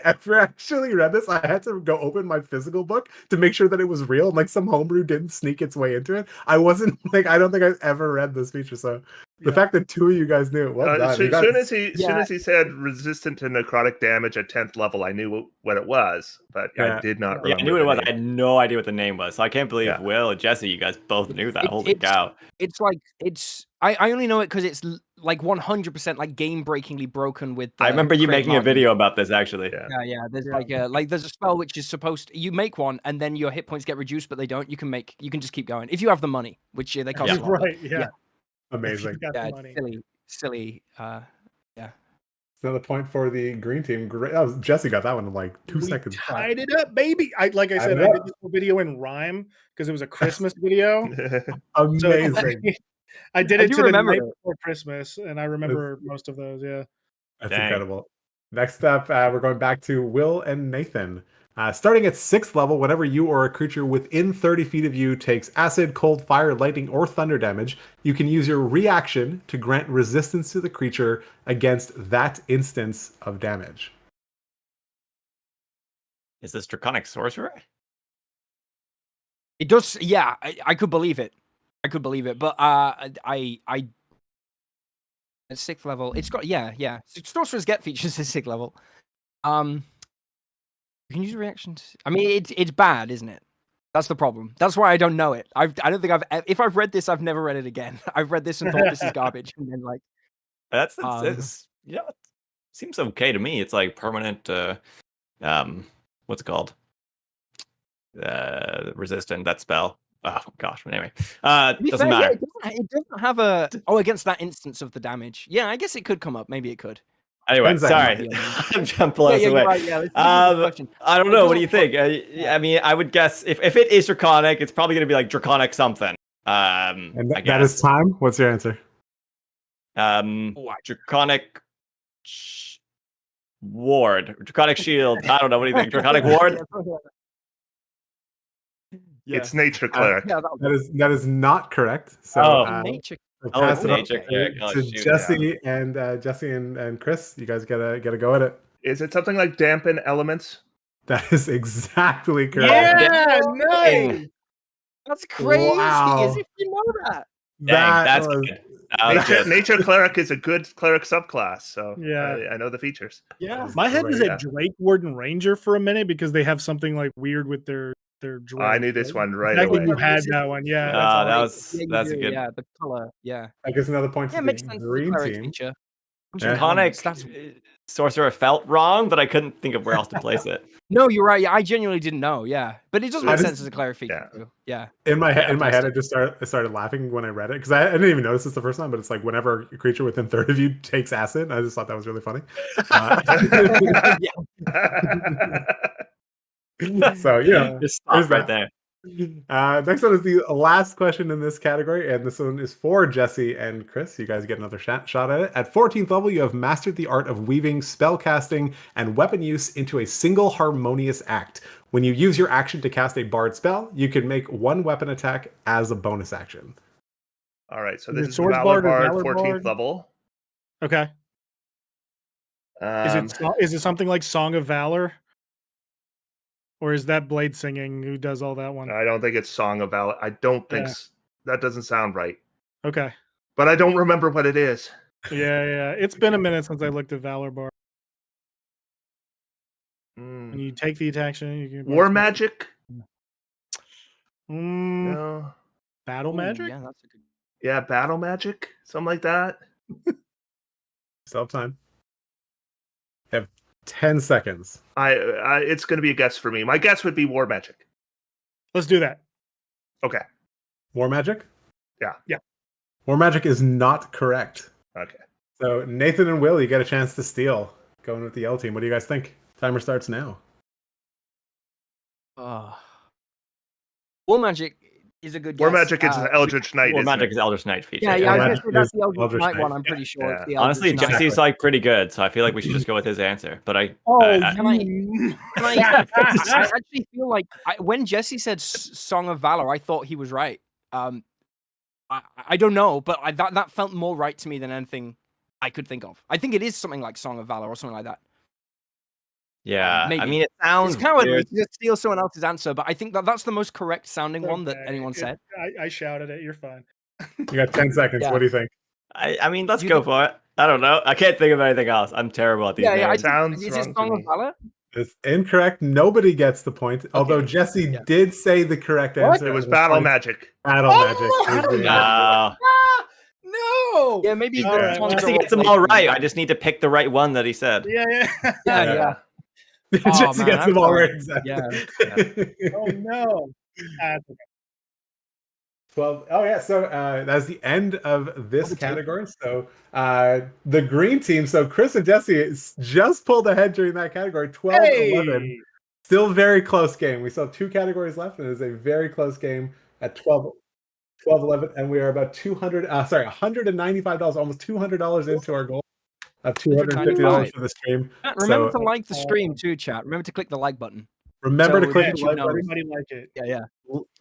ever actually read this. I had to go open my physical book to make sure that it was real. Like some homebrew didn't sneak its way into it. I wasn't like I don't think I've ever read this feature. So the fact that two of you guys knew it, well done. Soon as he said resistant to necrotic damage at 10th level, I knew what it was, but I did not remember. Yeah, I knew what it was. I had no idea what the name was. So I can't believe Will and Jesse, you guys both knew that. Holy cow. It's like I only know it because it's like 100% like game breakingly broken with I remember you making a video about this actually. Yeah. There's there's a spell which is supposed to, you make one and then your hit points get reduced, but they don't. You can just keep going if you have the money, which they cost a lot. Right. Yeah. Amazing. Silly. Another point for the green team. Great. Oh, Jesse got that one in like 2 seconds. Tied it up, baby. I did this whole video in rhyme because it was a Christmas video. Amazing. So, I did it to the night before Christmas, and I remember most of those. Yeah, that's incredible. Next up, we're going back to Will and Nathan. Starting at 6th level, whenever you or a creature within 30 feet of you takes acid, cold, fire, lightning, or thunder damage, you can use your reaction to grant resistance to the creature against that instance of damage. Is this Draconic Sorcerer? It does. Yeah, I could believe it. But at 6th level, it's got sorcerers get features at 6th level. You can use reactions. I mean, it's bad, isn't it? That's the problem. That's why I don't know it. I don't think if I've read this, I've never read it again. I've read this and thought this is garbage, and then like that's seems okay to me. It's like permanent. What's it called? Resistant. That spell. Oh gosh. But anyway, doesn't matter. Yeah, it doesn't have against that instance of the damage. Yeah, I guess it could come up. Maybe it could. Anyway, sorry, I'm jumping away. Right, I don't know. What do you think? I mean, I would guess if it is draconic, it's probably going to be like draconic something. And that is time. What's your answer? Draconic ward, draconic shield. I don't know. What do you think? Draconic ward. Yeah. It's nature cleric. Yeah, That is not correct. So nature. we'll Oh, pass it's it on nature okay. cleric. Oh, to shoot. Jesse and Chris. You guys gotta go at it. Is it something like dampen elements? That is exactly correct. Yeah, nice. That's crazy. Wow. As if you know that. Dang, that's was good. That was good. Nature cleric is a good cleric subclass, so Yeah. I know the features. Yeah. My head was Great, at Drake Warden Ranger for a minute because they have something like weird with their Drake. I knew this one right Exactly, away. you had that one, yeah. That's a good. Yeah, the color. Yeah. I guess another point Yeah, to it makes the sense. The green cleric team. feature. Yeah. Draconic That's sorcerer felt wrong, but I couldn't think of where else to place it. no, you're right. Yeah, I genuinely didn't know. Yeah, but it does make sense as a cleric feature. Yeah. Too. Yeah. In my head, Fantastic. I started laughing when I read it because I didn't even notice this the first time. But it's like whenever a creature within 30 of you takes acid, I just thought that was really funny. So yeah, Just stop right there. next one is the last question in this category, and this one is for Jesse and Chris. You guys get another shot at it. At 14th level, you have mastered the art of weaving spell casting and weapon use into a single harmonious act. When you use your action to cast a bard spell, you can make one weapon attack as a bonus action. All right, so Is this it is Swords Valor Bard or Bard, Valor 14th Bard? level. Okay. Is it something like Song of Valor? Or is that Blade Singing who does all that one? I don't think it's Song of Valor. I don't think that doesn't sound right. Okay. But I don't remember what it is. Yeah. It's been a minute since I looked at Valor Bar. When you take the action, you can War Magic? Mm, No. Battle Magic? Yeah, that's a good. Yeah, Battle Magic? Something like that? Still have time. You have 10 seconds. It's going to be a guess for me. My guess would be War Magic. Let's do that. Okay. War Magic? Yeah. War Magic is not correct. Okay. So Nathan and Will, you get a chance to steal. Going with the L team. What do you guys think? Timer starts now. War Magic is a good War guess. Magic is an Eldritch Knight. War isn't Magic it? is Eldritch Knight feature. Yeah, War I was Magic gonna say that's is the Eldritch Eldritch Knight Knight. one. I'm pretty sure. Yeah. It's the Honestly, Eldritch Knight. Jesse's like pretty good, so I feel like we should just go with his answer. But I I actually feel like when Jesse said Song of Valor, I thought he was right. I don't know, but that felt more right to me than anything I could think of. I think it is something like Song of Valor or something like that. yeah, Maybe. I mean, it sounds It's kind of weird. like just steal someone else's answer, but I think that's the most correct sounding one that anyone said. I shouted it. You're fine. You got 10 seconds. Yeah. What do you think? I mean, let's go for it. I don't know. I can't think of anything else. I'm terrible at these names. Sounds Is wrong it to Song me. of Valor? It's incorrect. Nobody gets the point. Although Jesse did say the correct answer. It was at Battle point. Magic. Battle Magic. No. No. Yeah, maybe. All right. Jesse gets them all right. I just need to pick the right one that he said. Yeah. Jesse man, gets them I'm all sorry. right. Exactly. Oh no. That's okay. 12. Oh yeah, so that's the end of this category. So the green team, so Chris and Jesse just pulled ahead during that category, 12-11. Still very close game. We still have 2 categories left, and it is a very close game at 12-11, and we are about $195, almost $200 into our goal of $250 for the stream. Remember to like the stream too, chat. Remember to click the like button. Remember to click the like button. Everybody like it. Yeah.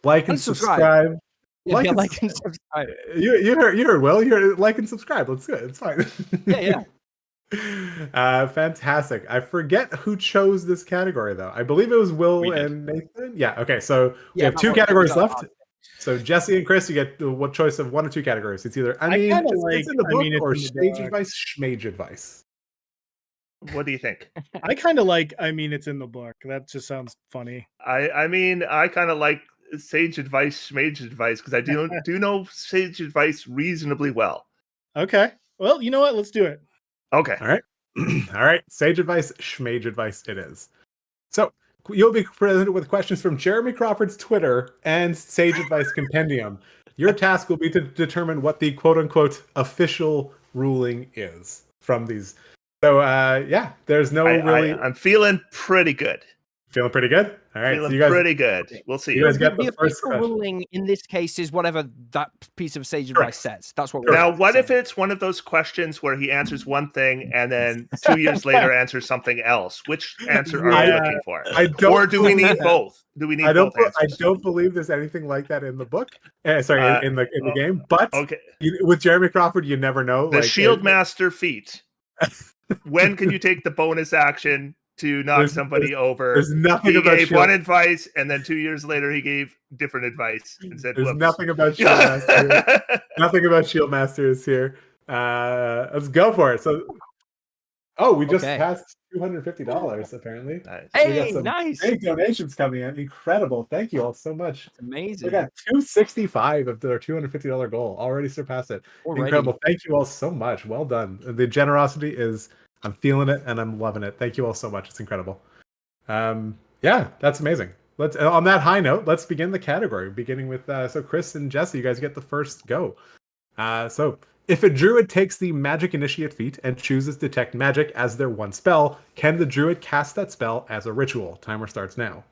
Like and subscribe. Like and subscribe. You heard Will. You heard like and subscribe. Let's do it. It's fine. Yeah. Fantastic. I forget who chose this category though. I believe it was Will and Nathan. Yeah. Okay. So we have 2 categories left. So Jesse and Chris, you get what choice of 1 or 2 categories. It's either it's in the book or stage advice, schmage advice. What do you think? I kind of like. It's in the book. That just sounds funny. I mean, I kind of like sage advice, schmage advice, because I do know sage advice reasonably well. Okay. Well, you know what? Let's do it. Okay. All right. All right. Sage advice, schmage advice it is. So you'll be presented with questions from Jeremy Crawford's Twitter and Sage Advice Compendium. Your task will be to determine what the quote-unquote official ruling is from these. So, there's no really... I'm feeling pretty good. Feeling pretty good. All right, Feeling so you guys, pretty good. We'll see. you guys get the the first official question. ruling in this case is whatever that piece of sage Correct. advice says. That's what. Now, we're what if saying. it's one of those questions where he answers one thing and then 2 years later answers something else? Which answer are we Yeah. looking for? I don't. Or do we need both? Do we need I don't. both I answers? don't believe there's anything like that in the book. Sorry, in the game. But Okay. with Jeremy Crawford, you never know. The like, Shield Master feat. When can you take the bonus action to knock somebody over? There's nothing He about gave Shield. one advice, and then 2 years later, he gave different advice and said, There's "Whoops." nothing about Shield Master. Nothing about Shield Masters here. Let's go for it. So, we just Okay. passed $250 apparently. Nice. We got Hey, some nice. big donations coming in. Incredible. Thank you all so much. Amazing. We got 265 of their $250 goal. Already surpassed it. Already. Incredible. Thank you all so much. Well done. The generosity is, I'm feeling it and I'm loving it. Thank you all so much. It's incredible. Yeah, that's amazing. Let's on that high note, let's begin the category. Beginning with so Chris and Jesse, you guys get the first go. So if a druid takes the Magic Initiate feat and chooses Detect Magic as their one spell, can the druid cast that spell as a ritual? Timer starts now.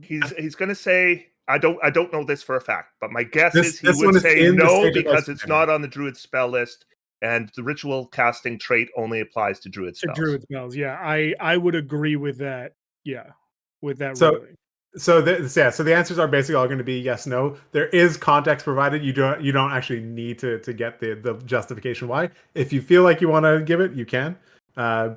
He's going to say, I don't know this for a fact, but my guess is he this one would is say in the no Sage because Advice it's Manual. not on the druid spell list, and the ritual casting trait only applies to druid spells. Druid spells. Yeah, I would agree with that. Yeah, with that. So- ruling. So the answers are basically all going to be yes, no. There is context provided. You don't actually need to get the justification why. If you feel like you want to give it, you can. So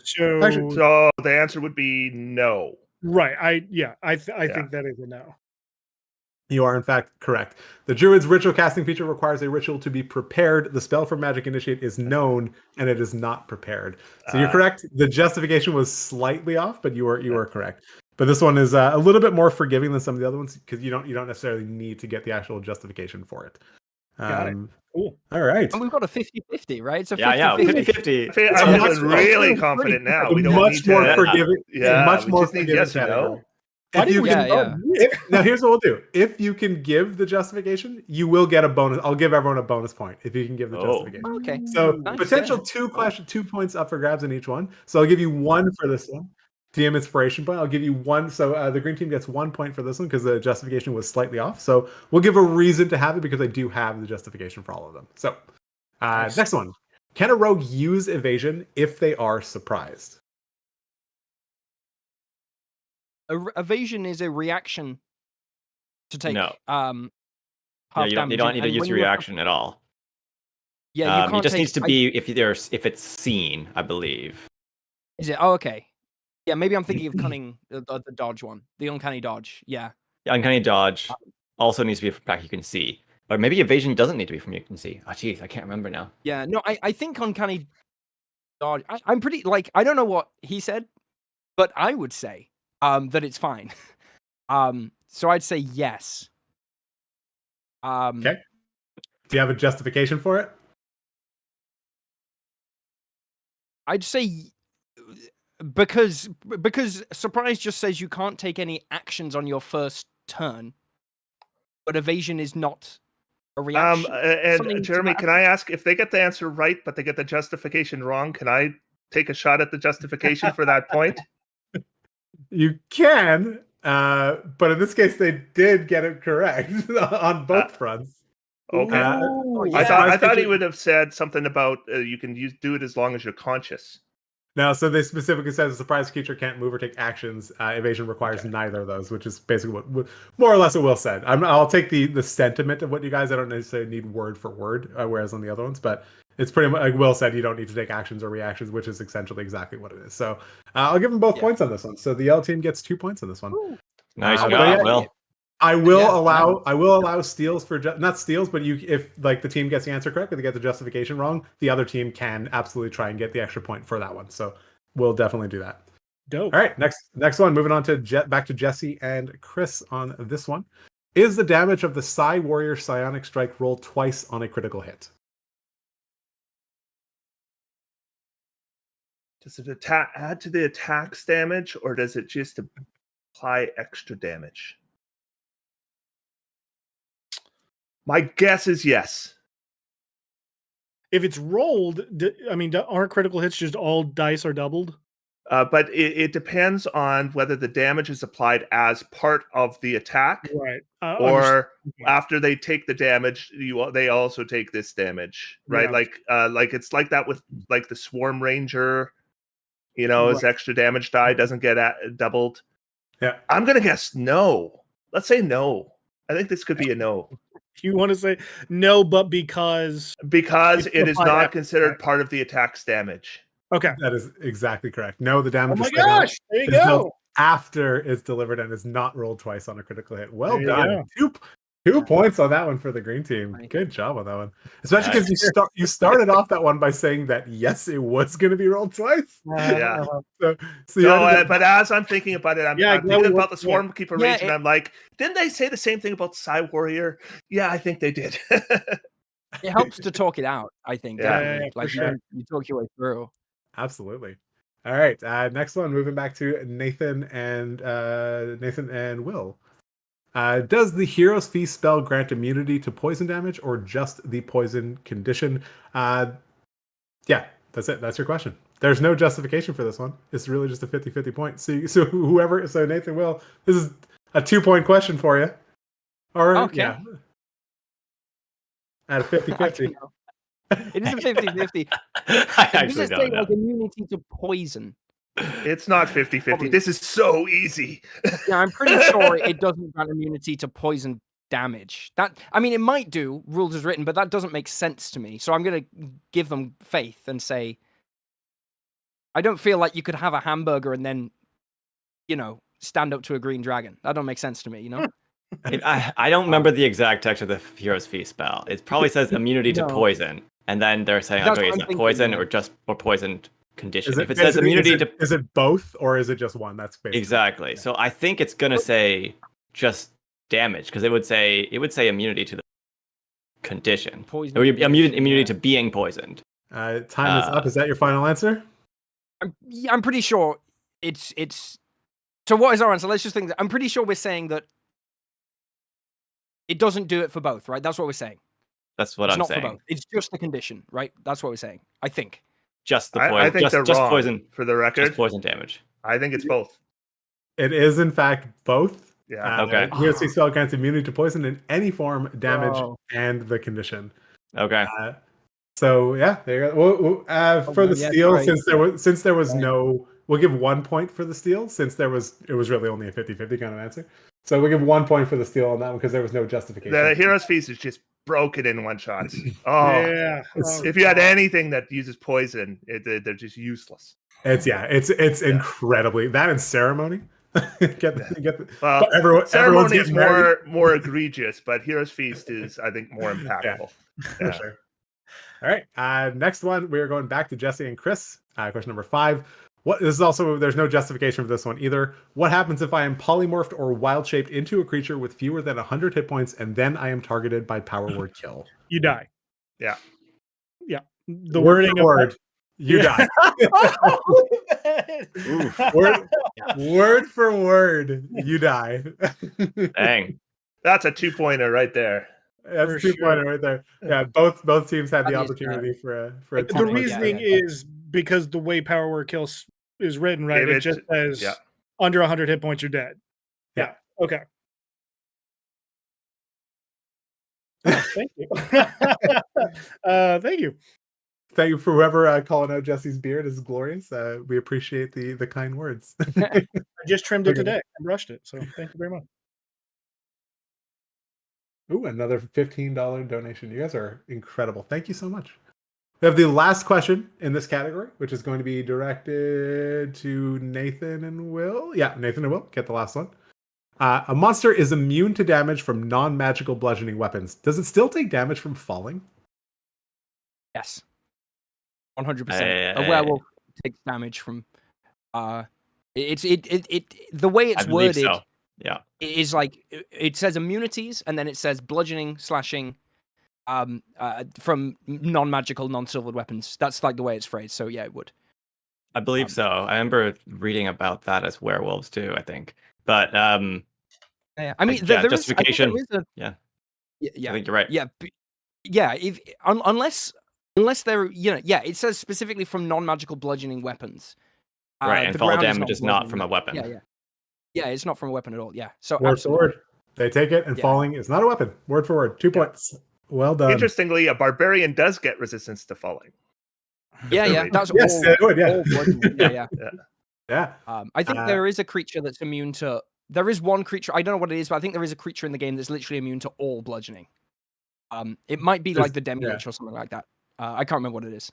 So the answer would be no. right. I think that is a no. You are in fact correct. The druid's ritual casting feature requires a ritual to be prepared. The spell for Magic Initiate is known and it is not prepared. So you're correct. The justification was slightly off, but you were correct. But this one is a little bit more forgiving than some of the other ones because you don't necessarily need to get the actual justification for it. Got it. Cool. All right. And we've got a 50-50, right? It's a 50-50. Yeah, 50-50. I'm much feeling really confident now. We don't much need more to. forgiving. Yeah, much we more just need forgiving yes or no. category. Why If you did can, we now here's what we'll do. If you can give the justification, you will get a bonus. I'll give everyone a bonus point if you can give the justification. Okay. So Nice, potential yeah. 2 points up for grabs in each one. So I'll give you 1 for this one. DM inspiration point. I'll give you 1. So the green team gets 1 point for this one because the justification was slightly off. So we'll give a reason to have it because I do have the justification for all of them. So next one. Can a rogue use evasion if they are surprised? Evasion is a reaction to take No. half You damage. don't need to and use when your you're- reaction at all. Yeah, you can't it just take, needs to be if it's seen, I believe. Is it? Oh, okay. Yeah, maybe I'm thinking of cunning, the dodge one, the uncanny dodge. Yeah. Yeah, uncanny dodge also needs to be from back you can see. Or maybe evasion doesn't need to be from you can see. Oh, jeez, I can't remember now. Yeah, no, I think uncanny dodge. I'm pretty I don't know what he said, but I would say that it's fine. So I'd say yes. Okay. Do you have a justification for it? I'd say because surprise just says you can't take any actions on your first turn, but evasion is not a reaction. And Jeremy, can I ask if they get the answer right, but they get the justification wrong? Can I take a shot at the justification for that point? You can, but in this case, they did get it correct on both fronts. Okay. I thought he would have said something about you can do it as long as you're conscious. No, so they specifically says a surprise creature can't move or take actions. Evasion requires neither of those, which is basically what more or less what Will said. I'll take the sentiment of what you guys. I don't necessarily need word for word, whereas on the other ones, but it's pretty much like Will said. You don't need to take actions or reactions, which is essentially exactly what it is. So I'll give them both points on this one. So the Yellow team gets 2 points on this one. Nice but job, Will. I will allow steals for not steals, but if like the team gets the answer correct, or they get the justification wrong, the other team can absolutely try and get the extra point for that one. So we'll definitely do that. Dope. All right, next one. Moving on to back to Jesse and Chris on this one. Is the damage of the Psy Warrior Psionic Strike rolled twice on a critical hit? Does it add to the attack's damage, or does it just apply extra damage? My guess is yes. If it's rolled, aren't critical hits just all dice are doubled? But it depends on whether the damage is applied as part of the attack, Right. or after they take the damage, they also take this damage, right? Yeah. Like it's like that with like the Swarm Ranger. His Right. extra damage die doesn't get doubled. Yeah. I'm gonna guess no. Let's say no. I think this could be a no. You want to say no, but because it is not after considered part of the attack's damage. Okay. That is exactly correct. No, the Oh damage my is dealt gosh! There you go. after it's delivered and is not rolled twice on a critical hit. Well There done. Two points on that one for the green team. Good job on that one. Especially because you started off that one by saying that yes, it was going to be rolled twice. Yeah. So but as I'm thinking about it, I'm thinking about the Swarm Keeper Rage, and I'm like, didn't they say the same thing about Psy Warrior? Yeah, I think they did. It helps to talk it out, I think. Yeah, like sure. you talk your way through. Absolutely. All right. Next one, moving back to Nathan and Will. Does the Hero's Feast spell grant immunity to poison damage or just the poison condition? Yeah, that's it. That's your question. There's no justification for this one. It's really just a 50-50 point. So Nathan, Will, this is a 2-point question for you. Or Okay. Yeah. At a 50-50. It is a 50-50. I actually don't know. Like immunity to poison. It's not 50-50. This is so easy. Yeah, I'm pretty sure it doesn't grant immunity to poison damage. It might do, rules as written, but that doesn't make sense to me. So I'm going to give them faith and say, I don't feel like you could have a hamburger and then, stand up to a green dragon. That don't make sense to me, I don't remember the exact text of the Hero's Feast spell. It probably says immunity to poison, and then they're saying, okay, is it poison or poisoned condition? If it says immunity to, is it both or is it just one? That's basically exactly. Yeah. So I think it's gonna say just damage, because it would say immunity to the condition. Poison. Immunity to being poisoned. Time is up. Is that your final answer? I'm pretty sure it's. So what is our answer? Let's just think. I'm pretty sure we're saying that it doesn't do it for both, right? That's what we're saying. That's what I'm saying. For both. It's just the condition, right? That's what we're saying. I think. Just the poison. I think they're just wrong, poison for the record. Just poison damage. I think it's both. It is in fact both. Yeah. Okay. Hero's Feast spell grants immunity to poison in any form, damage, and the condition. Okay. So yeah, there you go. For the steal, right. since there was no, we'll give 1 point for the steal, since it was really only a 50-50 kind of answer. So we'll give 1 point for the steal on that one because there was no justification. The Hero's Feast is just broken in one shots. Oh yeah. If you had anything that uses poison, they're just useless. It's incredibly that in ceremony. Ceremony is more egregious, but Hero's Feast is, I think, more impactful. For sure. All right. Next one, we're going back to Jesse and Chris. Question number 5. This is also, there's no justification for this one either. What happens if I am polymorphed or wild shaped into a creature with fewer than 100 hit points, and then I am targeted by power word kill? You die. Yeah. Yeah. The wording word. You die. Word for word, you die. Dang. That's a 2-pointer right there. That's a 2-pointer right there. Yeah, both teams had the opportunity for a the reasoning is because the way power word kill is written, right? It just says under 100 hit points, you're dead. Yeah. Okay. Thank you. Thank you. Thank you for whoever calling out Jesse's beard is glorious. We appreciate the kind words. I just trimmed it today. I brushed it. So thank you very much. Ooh, another $15 donation. You guys are incredible. Thank you so much. We have the last question in this category, which is going to be directed to Nathan and Will. Yeah, Nathan and Will, get the last one. A monster is immune to damage from non-magical bludgeoning weapons. Does it still take damage from falling? Yes. 100%. A werewolf takes damage from the way it's worded. So. Yeah, it is like it says immunities, and then it says bludgeoning, slashing, from non-magical, non-silvered weapons. That's like the way it's phrased. So yeah, it would. I believe so. I remember reading about that as werewolves too. I think, but yeah, I mean, justification. I think yeah, I think you're right. Yeah, yeah. Unless Unless they're, it says specifically from non-magical bludgeoning weapons. Right, and the fall ground damage is not bludgeoning. from a weapon. Yeah, it's not from a weapon at all. Yeah, so Word for word. They take it, and falling is not a weapon. Word for word. 2 points. Well done. Interestingly, a barbarian does get resistance to falling. Yeah, that's yes, all. it would, yeah. All bludgeoning. Yeah. I think there is a creature that's immune to. There is one creature. I don't know what it is, but I think there is a creature in the game that's literally immune to all bludgeoning. It might be like the Demi-Lich or something like that. I can't remember what it is.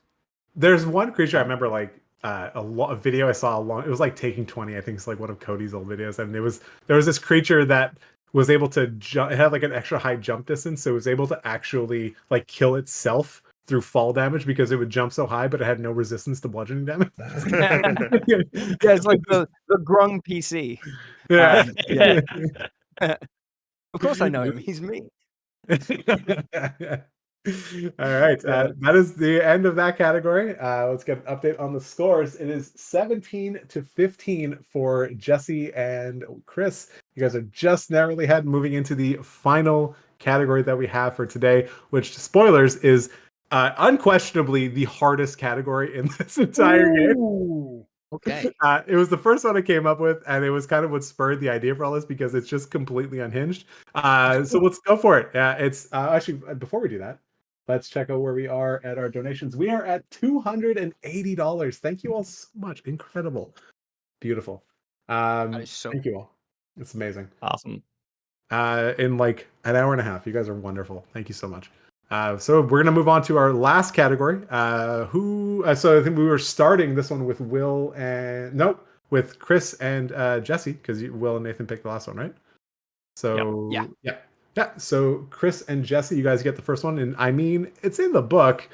There's one creature I remember, like a video I saw it was like Taking 20. I think it's like one of Cody's old videos, and there was this creature that was able to jump. It had like an extra high jump distance, so it was able to actually like kill itself through fall damage because it would jump so high, but it had no resistance to bludgeoning damage. Yeah, it's like the Grung PC. Yeah. Of course I know him. He's me. All right, that is the end of that category. Let's get an update on the scores. It is 17-15 for Jesse and Chris. You guys are just narrowly ahead, moving into the final category that we have for today, which, spoilers, is unquestionably the hardest category in this entire game. Okay. It was the first one I came up with, and it was kind of what spurred the idea for all this because it's just completely unhinged. So let's go for it. It's actually, before we do that, let's check out where we are at our donations. We are at $280. Thank you all so much. Incredible. Beautiful. Thank you all. It's amazing. Awesome. In like an hour and a half. You guys are wonderful. Thank you so much. So we're going to move on to our last category. So I think we were starting this one with with Chris and Jesse, because Will and Nathan picked the last one, right? So yeah. So Chris and Jesse, you guys get the first one, and I mean, it's in the book.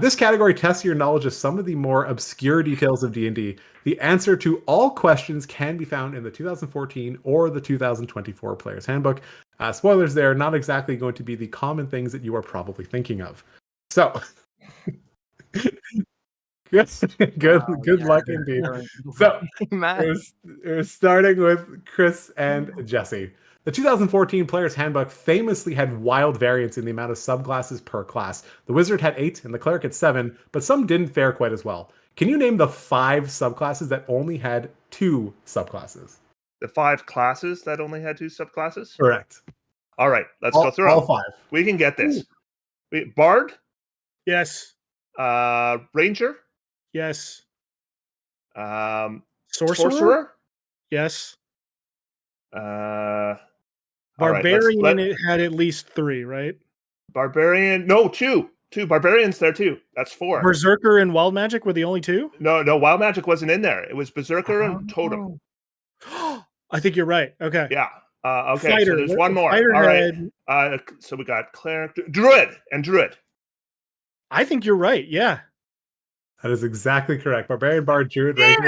This category tests your knowledge of some of the more obscure details of D&D. The answer to all questions can be found in the 2014 or the 2024 Player's Handbook. Spoilers, they're not exactly going to be the common things that you are probably thinking of. So, good luck indeed. So, it was starting with Chris and Jesse. The 2014 Player's Handbook famously had wild variance in the amount of subclasses per class. The Wizard had 8 and the Cleric had 7, but some didn't fare quite as well. Can you name the 5 subclasses that only had 2 subclasses? The 5 classes that only had 2 subclasses? Correct. All right, let's go through all 5. We can get this. Bard? Yes. Ranger? Yes. Sorcerer? Yes. Barbarian, right, it had at least 3, right? Barbarian, no, 2. 2 barbarians there too. That's 4. Berserker and Wild Magic were the only 2? No, Wild Magic wasn't in there. It was Berserker and Totem. I think you're right. Okay. Yeah. Okay. Fighter. So there's one more. Fighter All right. So we got Cleric, Druid. I think you're right. Yeah. That is exactly correct. Barbarian, Bard, Druid. Damn,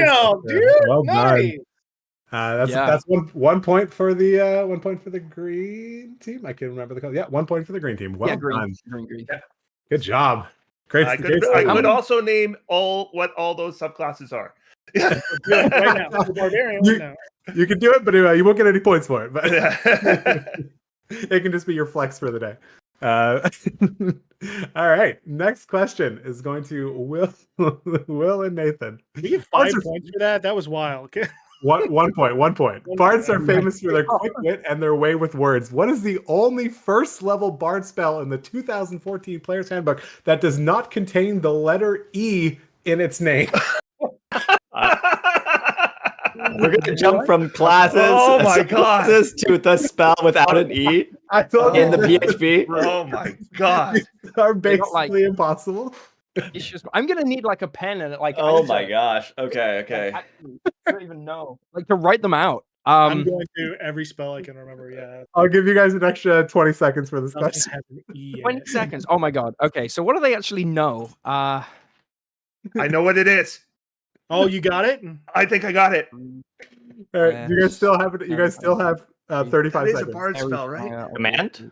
dude. Well nice. Done. That's 1 point for the 1 point for the green team. I can't remember the color. Yeah, 1 point for the green team. Well done. Green. Yeah. Good job. Great. I could also name all those subclasses are. Yeah. Right now. Barbarian. You can do it, but you won't get any points for it. But it can just be your flex for the day. All right. Next question is going to Will and Nathan. We get 5 points for that. That was wild. Okay. 1 point. 1 point. Bards are famous for their quick wit and their way with words. What is the only first level bard spell in the 2014 Player's Handbook that does not contain the letter E in its name? We're going to jump from classes, classes to the spell without an E in the PHP. Oh my god. Are basically impossible. It's just, I'm gonna need like a pen and like. Oh my gosh! Okay. I don't even know, like to write them out. I'm going to every spell I can remember. Yeah. I'll give you guys an extra 20 seconds for this question. 20 seconds. Oh my god. Okay, so what do they actually know? I know what it is. Oh, you got it? I think I got it. All right, you guys still have it. You guys still have 35 seconds. It is a bard spell, right? Command.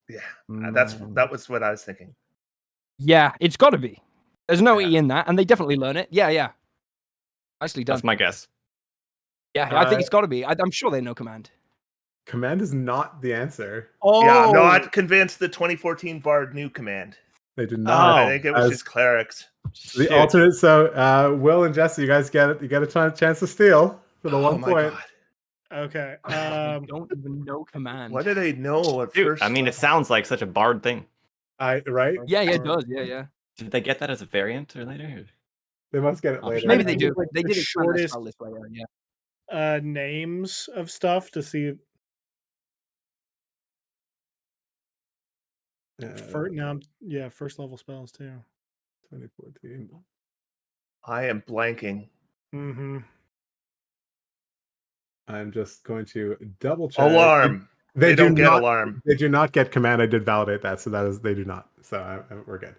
Yeah, that was what I was thinking. Yeah, it's got to be. There's no E in that, and they definitely learn it. Yeah. Nicely done. That's my guess. Yeah, I think it's got to be. I'm sure they know command. Command is not the answer. Oh, yeah, not convinced the 2014 Bard knew command. They do Oh, not. I think it was just clerics. The alternate. So, Will and Jesse, you guys get it. You get a chance to steal for the 1 point. God. Okay. I don't even know command. What do they know at Dude, first? I mean, it sounds like such a bard thing. Right? Yeah, it does. Yeah. Did they get that as a variant or later? They must get it later. Maybe they think do. it's like They the did expand their shortest- spell this way. Yeah. Names of stuff to see. First level spells too. 2014. I am blanking. Mm-hmm. I'm just going to double check. Alarm. They don't get alarm. They do not get command. I did validate that, so that is they do not. So we're good.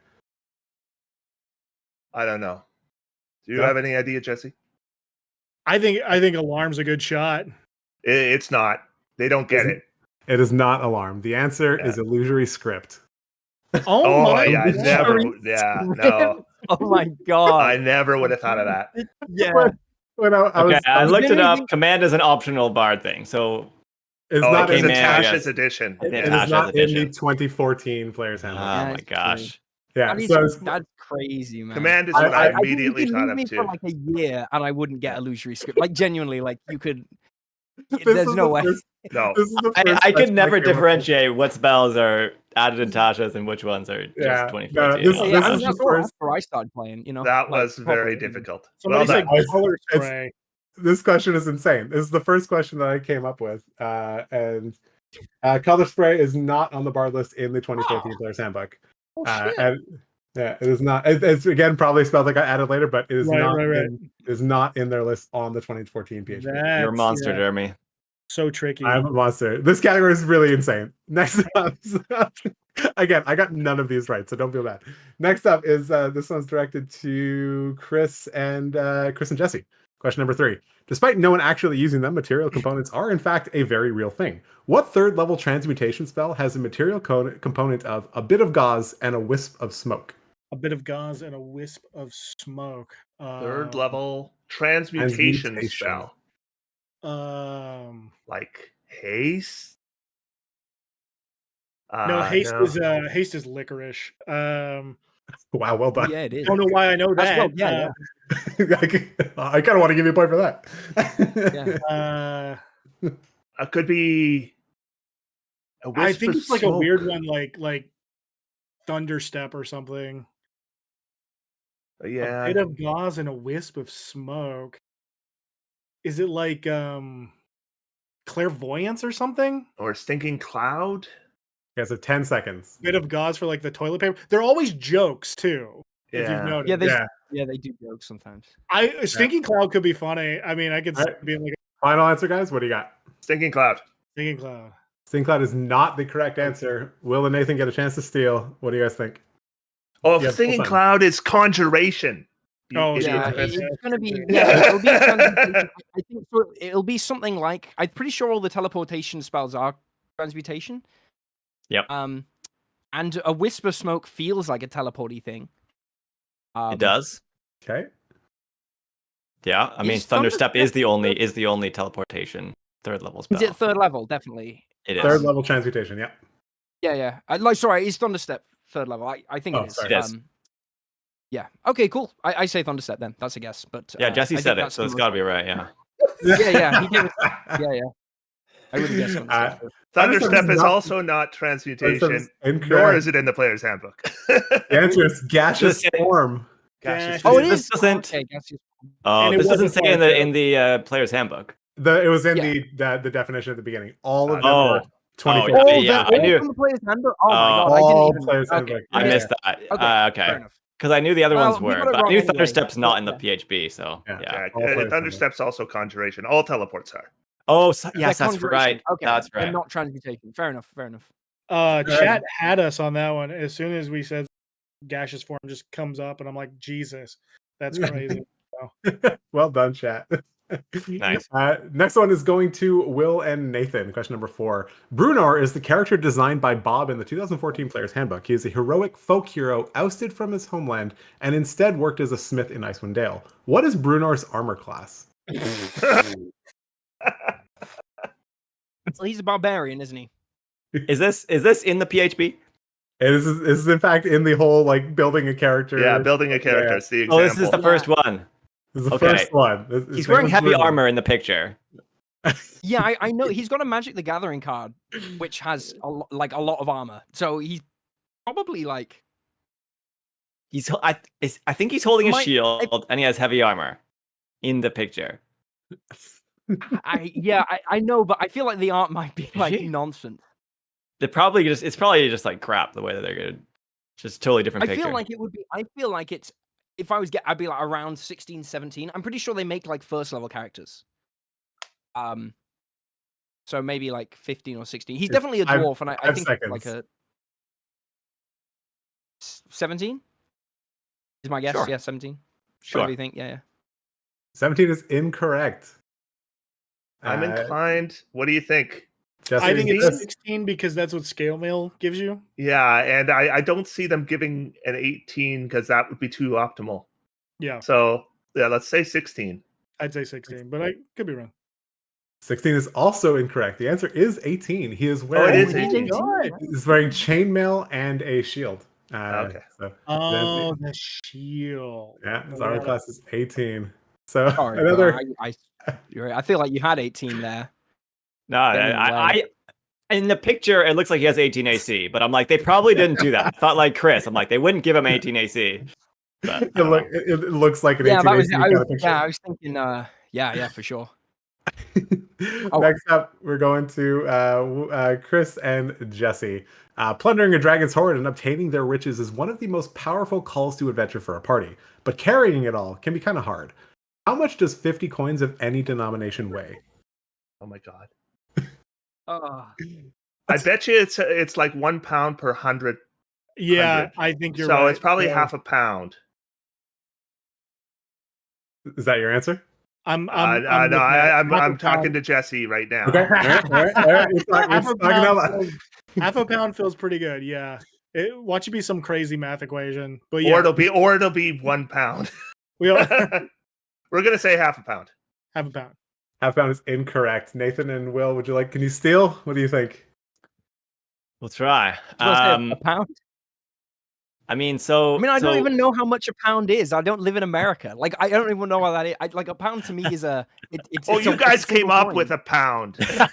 I don't know. Do you Yeah. have any idea, Jesse? I think alarm's a good shot. It's not. They don't get it. It is not alarm. The answer is illusory script. Oh my yeah, I God. never. Yeah, no. Oh my god. I never would have thought of that. Yeah. When I looked it up. anything- Command is an optional bard thing, so it's Oh, not it was in came in, I guess. Natasha's edition. Yeah. it is Natasha's not in the edition. 2014 Players Handbook. Oh Yeah, my it's gosh. Yeah, That's crazy, man. Command is what I think immediately you could thought leave of me too. for like a year and I wouldn't get illusory script. Like genuinely, like you could. This There's is no the way. first- No. This is the I first could question never came up with. differentiate what spells are added in Tasha's and which ones are just Yeah, 2014. no, this Yeah, is I the mean, that's first- after I started playing. You know, That like, was very properly. difficult. Somebody Well said done. color It's- spray. This question is insane. This is the first question that I came up with, and color spray is not on the bard list in the 2014 Players Handbook. Oh, shit. And yeah, it is not. It's again probably spelled like I added later, but it is not. Right. It is not in their list on the 2014 PHP. You're a That's, monster, yeah, Jeremy. so tricky. I'm a monster. This category is really insane. Next up, again, I got none of these right, so don't feel bad. Next up is this one's directed to Chris and Jesse. Question number 3. Despite no one actually using them, material components are in fact a very real thing. What third level transmutation spell has a material component of a bit of gauze and a wisp of smoke? A bit of gauze and a wisp of smoke. Third level transmutation Transmutation. spell. Like haste? No, haste no. is licorice. Wow, well done. Yeah, it is. I don't know why I know That's that. well, yeah. I kind of want to give you a point for that. Yeah. It could be. I think it's like a weird one, like thunderstep or something. Yeah. A bit of gauze and a wisp of smoke. Is it like clairvoyance or something? Or stinking cloud. Yeah, so 10 seconds. Bit of gauze for like the toilet paper. They're always jokes too. If you've Yeah. noticed. Yeah, they do jokes sometimes. Stinking cloud could be funny. I mean, I could see Alright. it being like Final answer, guys. What do you got? Stinking cloud. a stinking cloud. Sting Cloud is not the correct answer. Will and Nathan get a chance to steal. What do you guys think? Oh, Yeah, stinking full time. cloud is conjuration. You Oh, idiot. Yeah, That's- it's gonna be. Yeah, it'll be. I think it'll be something like. I'm pretty sure all the teleportation spells are transmutation. Yep. And a wisp of smoke feels like a teleporty thing. It does. Okay. Yeah, I mean, Is Thunderstep is Thunderstep- the only teleportation third level spell. Is it third level? Definitely. It is. Third level transmutation. Yeah. Yeah. Sorry, is Thunderstep third level? I think Oh, it is. sorry. It is. Yeah. Okay. Cool. I say Thunderstep then. That's a guess. But Yeah, Jesse I think said it, that's so the it's most- got to be right. Yeah. Yeah. He gave it. Yeah. I would have guessed Thunderstep. Thunderstep is not- also not transmutation, Incorrect. nor is it in the player's handbook. The answer is gaseous Just- form. Gaseous Oh, it form. This is. doesn't- Okay, gaseous. Oh, And it this doesn't wasn't say in like the player's handbook. It was in Yeah. the definition at the beginning. All of them Oh. were 20. Yeah, Oh, yeah, they're I knew- all from the player's handbook. Oh my Oh. god, I All didn't even. players' Okay. handbook. I Yeah. missed that. Okay, Okay. fair enough. Because I knew the other Well, ones we were, got it but I wrong knew anyway, Thunderstep's not but in the yeah. PHP, so Yeah. yeah. All players' Thunderstep's also conjuration. All teleports are. Oh, so, They're yes, that's conjuration. right. Okay, That's they're right. not transmutation. Fair enough. Chat had us on that one. As soon as we said gaseous form just comes up, and I'm like, Jesus, that's crazy. Well done, chat. Nice. Next one is going to Will and Nathan. Question number 4. Brunor is the character designed by Bob in the 2014 Player's Handbook. He is a heroic folk hero ousted from his homeland and instead worked as a smith in Icewind Dale. What is Brunor's armor class? Well, he's a barbarian, isn't he? Is this in the PHP? Is in fact in the whole like building a character. Yeah, building a character. Yeah. It's the example. Oh, this is the first one. This is the Okay. first one. He's wearing heavy armor in the picture. Yeah, I know he's got a Magic the Gathering card, which has a lot of armor. So he's probably like I think he's holding a Might- shield and he has heavy armor in the picture. I know, but I feel like the art might be like he? nonsense. It's probably just like crap the way that they're gonna just totally different I picture. feel like it would be. I feel like it's. If I was I'd be like around 16, 17. I'm pretty sure they make like first level characters. So maybe like 15 or 16. He's definitely a dwarf, and I think like a 17 is my guess. Sure. Yeah, 17. Sure. What do you think? Yeah. 17 is incorrect. I'm inclined. What do you think? Jesse, I think it's 16 because that's what scale mail gives you. Yeah, and I don't see them giving an 18 because that would be too optimal. Yeah, So yeah, let's say 16. I'd say 16, but I could be wrong. 16 is also incorrect. The answer is 18. He is Oh, wearing. it is 18. He's wearing chainmail and a shield. Okay. So Oh, the shield. yeah, his armor class is 18. So Sorry, another. you're right. I feel like you had 18 there. No, I in the picture it looks like he has 18 AC, but I'm like they probably didn't do that. I thought like Chris. I'm like they wouldn't give him 18 AC. But, It looks like an 18 that was, AC kind of picture. I was thinking. Yeah, for sure. Next up, we're going to Chris and Jesse. Plundering a dragon's hoard and obtaining their riches is one of the most powerful calls to adventure for a party, but carrying it all can be kind of hard. How much does 50 coins of any denomination weigh? Oh my god. Uh, I bet you it's like 1 pound per 100. Yeah, 100. I think you're so right. it's probably Yeah. half a pound. Is that your answer? I'm I'm talking to Jesse right now. Okay. All right. Half a pound feels pretty good. Yeah. Watch it be some crazy math equation. But yeah, Or it'll be 1 pound. we're We're gonna say half a pound. half a pound. Half pound is incorrect. Nathan and Will, can you steal? What do you think? we'll try. A pound? I mean, I don't even know how much a pound is. I don't live in America. Like, I don't even know what that is. Like, a pound to me is it's. Oh, it's you guys came up coin. with a pound. Yeah,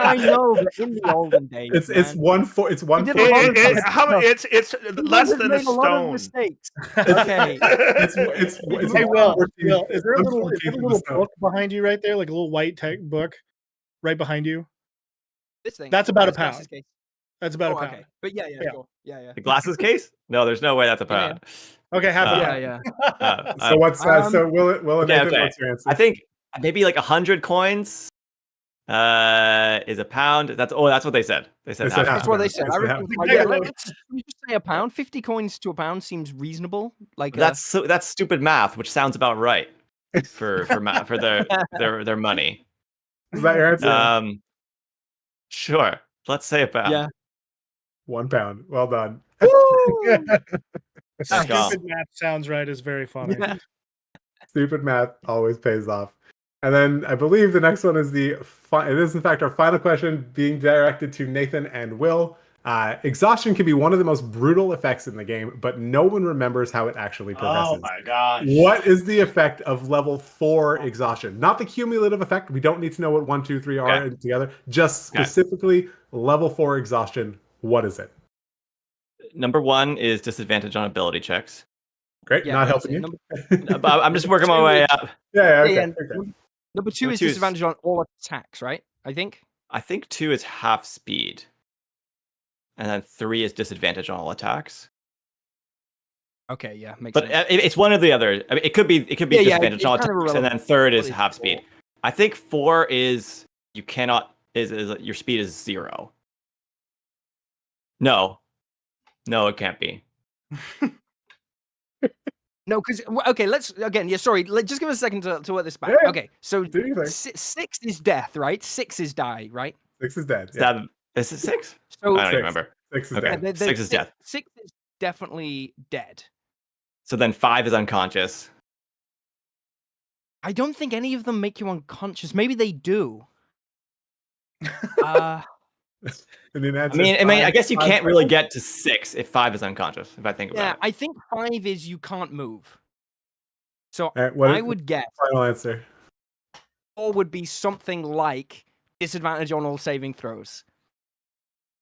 I know, but in the olden days, It's man. 1/4. It's 1/4. It's less than a made a lot of stone. mistakes. Okay. It's Hey, Will, 1/14 is there a little 1/14 of the book stone. behind you right there? Like a little white tech book right behind you? This thing. That's about a This glasses pound. case. That's about Oh, a pound. okay. But yeah, Yeah. sure. Yeah. the glasses case? No, there's no way that's a pound. Okay, half a Yeah, pound. yeah. So what's so Will and okay, Nathan, okay. what's your answer? I think maybe like 100 coins is a pound. That's what they said. They said They said half. That's what they said. I reckon, Yeah, let's just say a pound. 50 coins to a pound seems reasonable. Like That's stupid math, which sounds about right for their money. Is that your answer? Sure. Let's say a pound. Yeah. 1 pound. Well done. That's all. Stupid math sounds right is very funny. Yeah. Stupid math always pays off. And then I believe the next one is it is in fact our final question, being directed to Nathan and Will. Exhaustion can be one of the most brutal effects in the game, but no one remembers how it actually progresses. Oh my gosh. What is the effect of level 4 exhaustion? Not the cumulative effect. We don't need to know what 1, 2, 3 are together. Just specifically level 4 exhaustion. What is it? Number 1 is disadvantage on ability checks. Great. Yeah, Not that's helping it. you. I'm just working my way up. Yeah. Okay. Yeah, Number 2 is disadvantage on all attacks, right? I think. I think 2 is half speed. And then 3 is disadvantage on all attacks. Okay, yeah, makes But sense. it's one or the other. I mean, it could be disadvantage it's on all kind of attacks, and then irrelevant. 3rd is What half is speed. I think 4 is you cannot is your speed is 0. No, it can't be. No, because okay, let's again. Yeah, sorry. Just give us a second to work this back. Yeah, Okay, so do you think? 6 is death, right? 6 is die, right? 6 is dead. Is it 6? So I don't Six. even remember. 6 is Okay. dead. 6 is death. 6 is definitely dead. So then 5 is unconscious. I don't think any of them make you unconscious. Maybe they do. And the I answer mean, is I guess you five can't really seconds. get to 6 if 5 is unconscious. If I think Yeah, about it. I think 5 is you can't move. So All right, what I is would guess final answer? 4 would be something like disadvantage on all saving throws.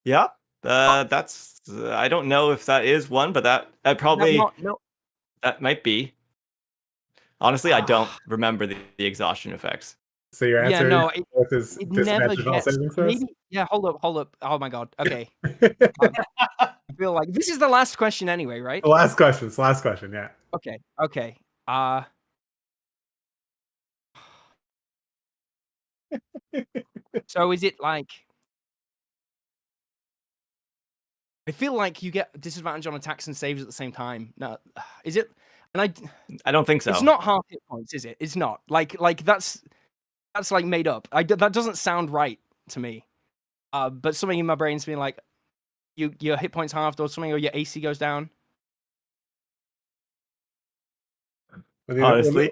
Yeah, that's. I don't know if that is one, but that probably No. that might be. Honestly, I don't remember the exhaustion effects. So your Yeah, answer no, is it never disadvantage on all gets. saving throws? Maybe. Yeah, hold up. Oh my god. Okay. I feel like this is the last question anyway, right? The last question. It's the last question. Yeah. Okay. So is it like? I feel like you get disadvantage on attacks and saves at the same time. No, is it? And I don't think so. It's not half hit points, is it? It's not like that's like made up. That doesn't sound right to me. But something in my brain's being like, your hit points halved or something, or your AC goes down. Honestly,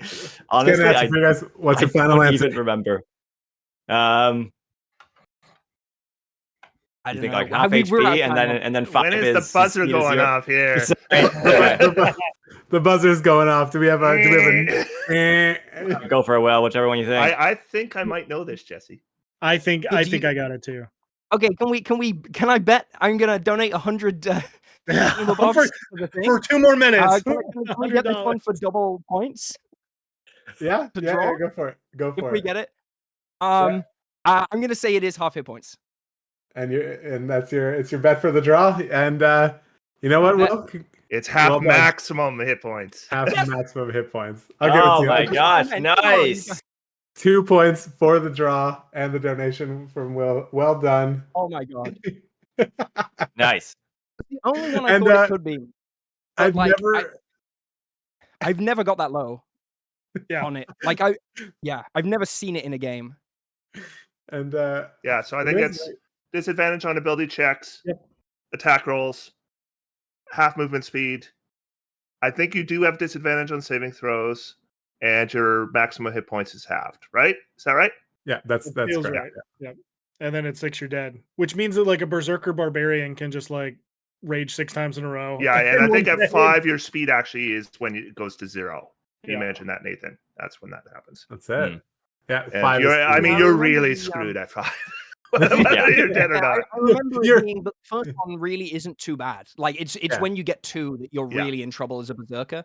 I, for you guys, what's your final don't answer? even remember. I You don't think know. like half HP and then 5 When is is the buzzer speed is going 0? off here? The buzzer's going off. Do we have a Go for a well, whichever one you think. I think I might know this, Jesse. I think I got it too. Okay, can I bet I'm gonna donate 100 for 2 more minutes? Can we get this one for double points? Yeah, draw? go for it. Go for If it. we get it. I'm gonna say it is half hit points. And that's your bet for the draw. And you know what, Will? It's half maximum hit points. Half maximum hit points. I'll give it to you. Oh my gosh, nice. 2 points for the draw and the donation from Will. Well done. Oh my god. Nice. The only one I thought it could be. I've never got that low Yeah. on it. Like I've never seen it in a game. And yeah, so I think it's disadvantage on ability checks, attack rolls, half movement speed. I think you do have disadvantage on saving throws, and your maximum hit points is halved, right? Is that right? Yeah, that's feels correct. right. Yeah. And then at 6 you're dead, which means that like a berserker barbarian can just like rage 6 times in a row. Yeah, and I think at 5 your speed actually is when it goes to 0. Can you imagine that, Nathan? That's when that happens. That's it. Yeah, And 5. you're really screwed at 5. Whether you're dead or not. I remember it being, but the first one really isn't too bad. Like it's when you get 2 that you're really in trouble as a berserker.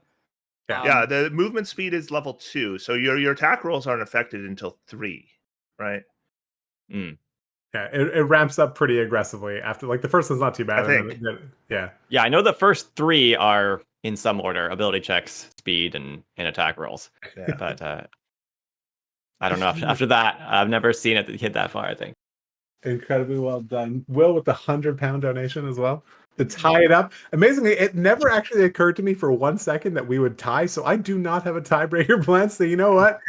Yeah, the movement speed is level 2, so your attack rolls aren't affected until 3, right? Yeah, it ramps up pretty aggressively after. Like the first one's not too bad. I think. Yeah, I know the first 3 are in some order: ability checks, speed, and attack rolls. Yeah. But I don't know. After that, I've never seen it hit that far. I think. Incredibly well done, Will, with the £100 donation as well to tie it up. Amazingly, it never actually occurred to me for 1 second that we would tie. So I do not have a tiebreaker plan. So you know what?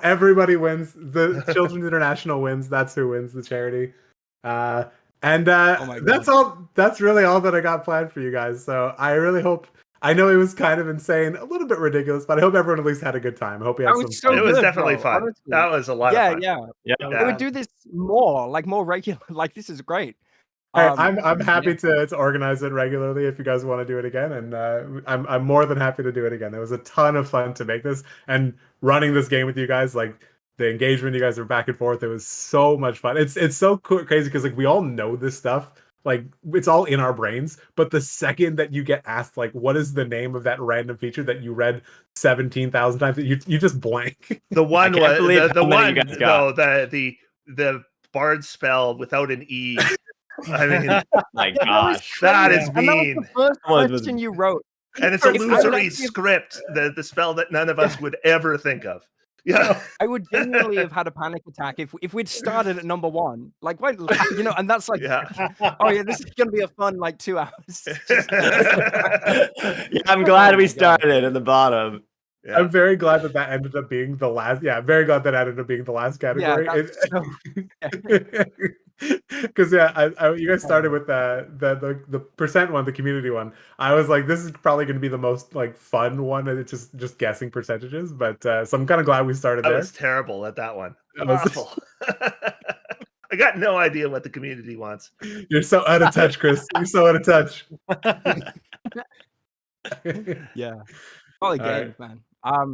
Everybody wins. The Children's International wins. That's who wins the charity. That's all. That's really all that I got planned for you guys. So I really hope. I know it was kind of insane, a little bit ridiculous, but I hope everyone at least had a good time. I hope you had some fun. It was definitely fun. Honestly. That was a lot of fun. Yeah. We would do this more regular. Like this is great. I'm happy to organize it regularly if you guys want to do it again, and I'm more than happy to do it again. It was a ton of fun to make this and running this game with you guys. Like the engagement you guys were back and forth, it was so much fun. It's so crazy because like we all know this stuff. Like it's all in our brains, but the second that you get asked like what is the name of that random feature that you read 17,000 times, you just blank. The one was the bard spell without an E. I mean, my gosh, that is mean. That was the first question you wrote, and it's a illusory script. The spell that none of us would ever think of. Yeah, I would genuinely have had a panic attack if we'd started at number 1. Like, why, and that's like, oh yeah, this is gonna be a fun 2 hours. I'm glad we started at the bottom. Yeah. I'm very glad that ended up being the last. Yeah, I'm very glad that ended up being the last category. Because you guys started with the percent one, the community one. I was like, this is probably going to be the most fun one, and it's just guessing percentages. But so I'm kind of glad we started there. I was terrible at that one. Awful. I got no idea what the community wants. You're so out of touch, Chris. You're so out of touch. Yeah. All All game, right. man.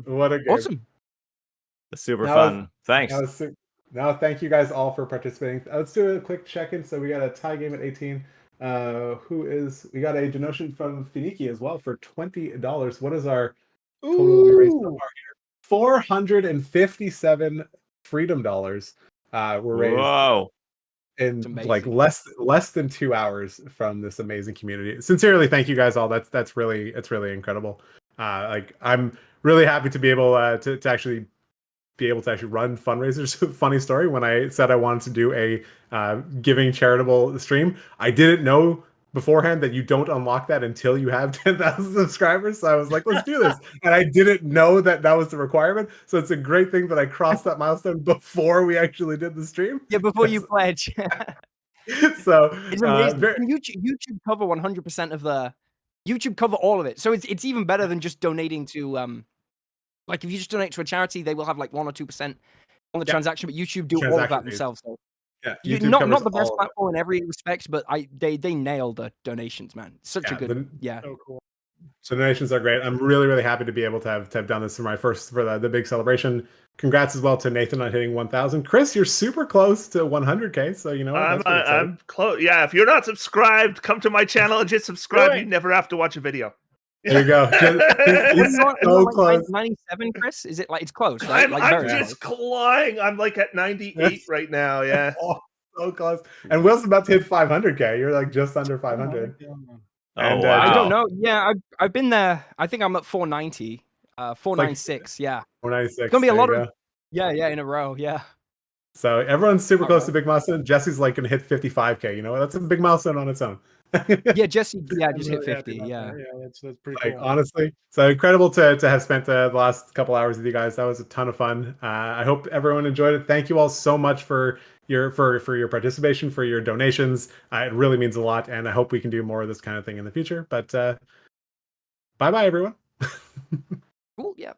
What a game. Awesome. Super That fun. was- Thanks. Now, thank you guys all for participating. Let's do a quick check-in. So we got a tie game at 18. We got a donation from Finiki as well for $20. What is our total that we raised so far here? 457 freedom dollars were raised Whoa. in It's like amazing. less than 2 hours from this amazing community. Sincerely, thank you guys all. It's really incredible. Like I'm really happy to be able to actually run fundraisers. Funny story, when I said I wanted to do a giving charitable stream, I didn't know beforehand that you don't unlock that until you have 10,000 subscribers. So I was like, let's do this. And I didn't know that was the requirement. So it's a great thing that I crossed that milestone before we actually did the stream. Yeah, before you pledge. So It's amazing. And YouTube cover 100% of the YouTube cover all of it. So it's even better than just donating to like if you just donate to a charity, they will have like 1 or 2% on the transaction, but YouTube do all of that themselves. So yeah, not the best platform in every respect, but they nailed the donations, man. Such a good So cool. So donations are great. I'm really happy to be able to have done this for the big celebration. Congrats as well to Nathan on hitting 1,000. Chris, you're super close to 100K. So you know I'm close. Yeah, if you're not subscribed, come to my channel and just subscribe. You never have to watch a video. There you go. He's so close. 97, Chris? Is it like it's close, right? I'm just clawing. I'm like at 98 right now. Yeah. Oh, so close. And Will's about to hit 500K. You're like just under 500. And, I wow. don't know. Yeah, I've been there. I think I'm at 490. 496. Yeah. 496. It's gonna be a lot of in a row. Yeah. So everyone's super close to big milestone. Jesse's like gonna hit 55K. You know, that's a big milestone on its own. Yeah, Jesse. Yeah, just hit 50. Yeah. That's pretty Like, cool. honestly, so incredible to have spent the last couple hours with you guys. That was a ton of fun. I hope everyone enjoyed it. Thank you all so much for your participation, for your donations. It really means a lot, and I hope we can do more of this kind of thing in the future. But bye everyone. Cool. Yeah.